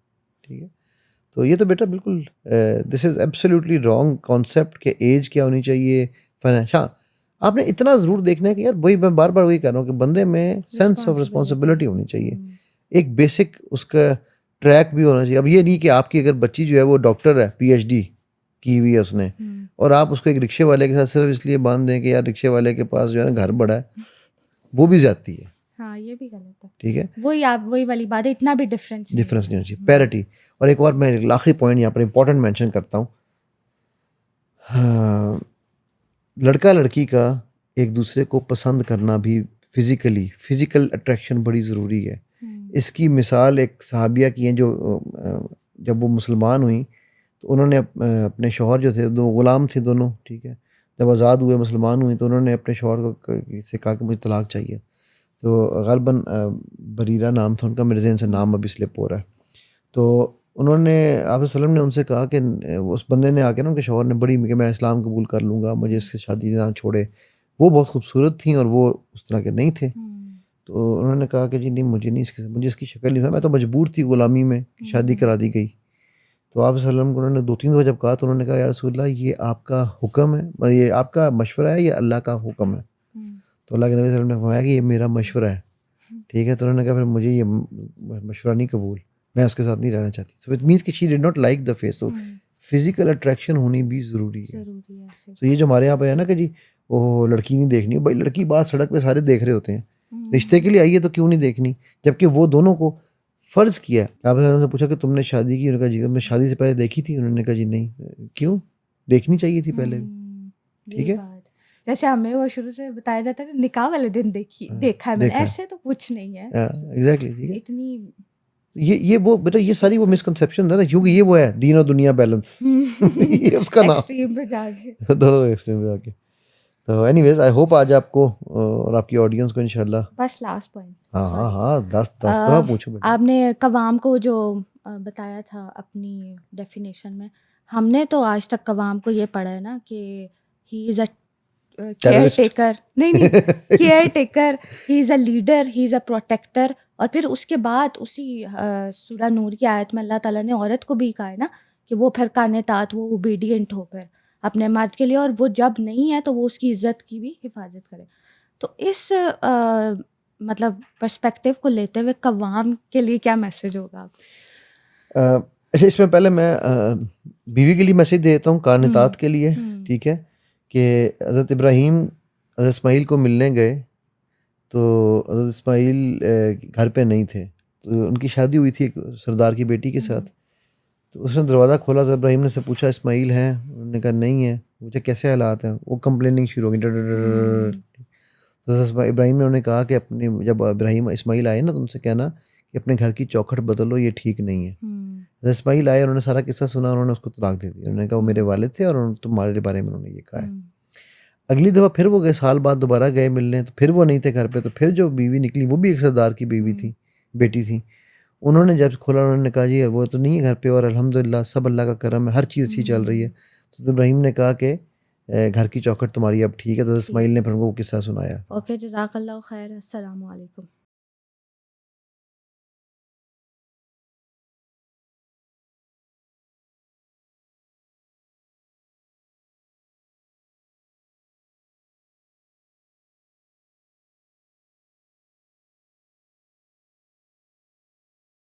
ठीक है। तो ये तो बेटा बिल्कुल this is absolutely wrong concept कि एज क्या होनी चाहिए, फाइनेंस। हाँ, आपने इतना ज़रूर देखना है कि यार वही मैं बार बार वही कह रहा हूँ कि बंदे में सेंस ऑफ रिस्पॉन्सिबिलिटी होनी चाहिए, एक बेसिक उसका ट्रैक भी होना चाहिए। अब ये नहीं कि आपकी अगर बच्ची जो है वो डॉक्टर है, PhD की हुई है उसने, और आप उसको एक रिक्शे वाले के साथ सिर्फ इसलिए बांध दें कि यार रिक्शे वाले के पास जो है ना घर बड़ा है, वो भी ज्यादती है। हाँ, ये भी गलत है, ठीक है, वही आप वही वाली बात है, इतना भी डिफरेंस नहीं होना चाहिए, पैरिटी। और एक और मैं आखिरी पॉइंट यहाँ पर इंपॉर्टेंट मेंशन करता हूँ, हाँ, लड़का लड़की का एक दूसरे को पसंद करना भी फिजिकल अट्रैक्शन बड़ी ज़रूरी है। इसकी मिसाल एक सहाबिया की है, जो जब वो मुसलमान हुई तो उन्होंने अपने शौहर जो थे, दो ग़ुलाम थे दोनों, ठीक है, जब आज़ाद हुए मुसलमान हुई तो उन्होंने अपने शौहर को से कहा कि मुझे तलाक चाहिए। तो ग़ालिबन बरीरा नाम था उनका, मेरे ज़हन से नाम अभी स्लिप हो रहा है। तो उन्होंने आप वसल्लम ने उनसे कहा कि उस बंदे ने आके ना उनके शौहर ने बड़ी कि मैं इस्लाम कबूल कर लूँगा, मुझे इससे शादी ना छोड़े। वो बहुत खूबसूरत थी और वो उस तरह के नहीं थे। तो उन्होंने कहा कि जी नहीं, मुझे इसकी शक्ल नहीं, मैं तो मजबूर थी गुलामी में कि शादी करा दी गई। तो आप वसल्लम को उन्होंने 2-3 दफ़ा जब कहा तो उन्होंने कहा या रसूलल्लाह ये आपका हुक्म है, ये आपका मशवरा है, ये अल्लाह का हुक्म है। तो अल्लाह के नबी सल्लल्लाहु अलैहि वसल्लम ने फरमाया कि ये मेरा मशवरा है, ठीक है। तो उन्होंने कहा फिर मुझे ये मशवरा नहीं कबूल, मैं उसके साथ नहीं रहना चाहती। सो इट मीन्स कि she did not like the face. तो फिजिकल अट्रैक्शन होनी भी ज़रूरी है। तो ये जो हमारे यहाँ पे है ना कि जी वो लड़की नहीं देखनी, भाई लड़की बाहर सड़क पे सारे देख रहे होते हैं, रिश्ते के लिए आई है तो क्यों नहीं देखनी, जबकि वो दोनों को फ़र्ज़ किया है। आपने उनसे पूछा कि तुमने शादी की, उन्होंने कहा जी तुमने शादी से पहले देखी थी, उन्होंने कहा जी नहीं। क्यों, देखनी चाहिए थी पहले भी, ठीक ये है। बात जैसे हमें वो शुरू से बताया जाता है ना, निकाह वाले दिन देखा है मैंने, देखा ऐसे तो कुछ नहीं है एग्जैक्टली, ठीक है। इतनी। ये वो बेटा, ये सारी वो मिसकंसेप्शन है ना, क्योंकि ये वो है दीन और दुनिया बैलेंस ये उसका नाम एक्सट्रीम पे जाके। दोनों एक्सट्रीम पे आके। तो एनीवेज आई होप आज आपको और आपकी ऑडियंस को इंशाल्लाह। बस लास्ट पॉइंट, हाँ हाँ सॉरी, हाँ, 10 दफ़ा पूछो बेटा। आपने कवाम को जो बताया था अपनी डेफिनेशन में, हमने तो आज तक कवाम को ये पढ़ा है ना कि he is a care terrorist taker, नहीं care taker, he is a leader, he is a protector. और फिर उसके बाद उसी सूरह नूर की आयत में अल्लाह ताला ने औरत को भी कहा है ना कि वो फिर कानेतात, वो ओबीडियंट हो फिर अपने मर्द के लिए, और वो जब नहीं है तो वो उसकी इज्जत की भी हिफाजत करे। तो इस मतलब पर्सपेक्टिव को लेते हुए कवाम के लिए क्या मैसेज होगा आप? अच्छा, इसमें पहले मैं बीवी के लिए मैसेज देता हूँ, कानितात के लिए, ठीक है। कि हज़रत इब्राहीम हज़रत इस्माईल को मिलने गए तो हज़रत इस्माईल घर पे नहीं थे, तो उनकी शादी हुई थी एक सरदार की बेटी के साथ। तो उसने दरवाज़ा खोला तो इब्राहीम ने से पूछा इस्माईल हैं? उन्होंने कहा नहीं है। पूछा कैसे हालात हैं? वो कंप्लेनिंग शुरू हो गई, डर डर डर डर डर। तो इब्राहीम ने उन्हें कहा कि अपने जब इब्राहीम इस्माईल आए ना तो उनसे कहना कि अपने घर की चौखट बदलो, ये ठीक नहीं है। जब इस्माईल आए, उन्होंने सारा किस्सा सुना, उन्होंने उसको तलाक दे दी। उन्होंने कहा वो मेरे वालिद थे और तुम्हारे बारे में उन्होंने ये कहा है। अगली दफ़ा फिर वो गए, साल बाद दोबारा गए मिलने, तो फिर वो नहीं थे घर पे। तो फिर जो बीवी निकली वो भी एक सरदार की बीवी थी, बेटी थी। उन्होंने जब खोला उन्होंने कहा जी वो तो नहीं है घर पे और अल्हम्दुलिल्लाह सब अल्लाह का करम है, हर चीज़ अच्छी चल रही है। तो इब्राहीम ने कहा कि घर की चौखट तुम्हारी अब ठीक है। तो इस्माईल ने फिर उनको वो किस्सा सुनाया। ओके, जज़ाकल्लाह खैर, अस्सलामु अलैकुम।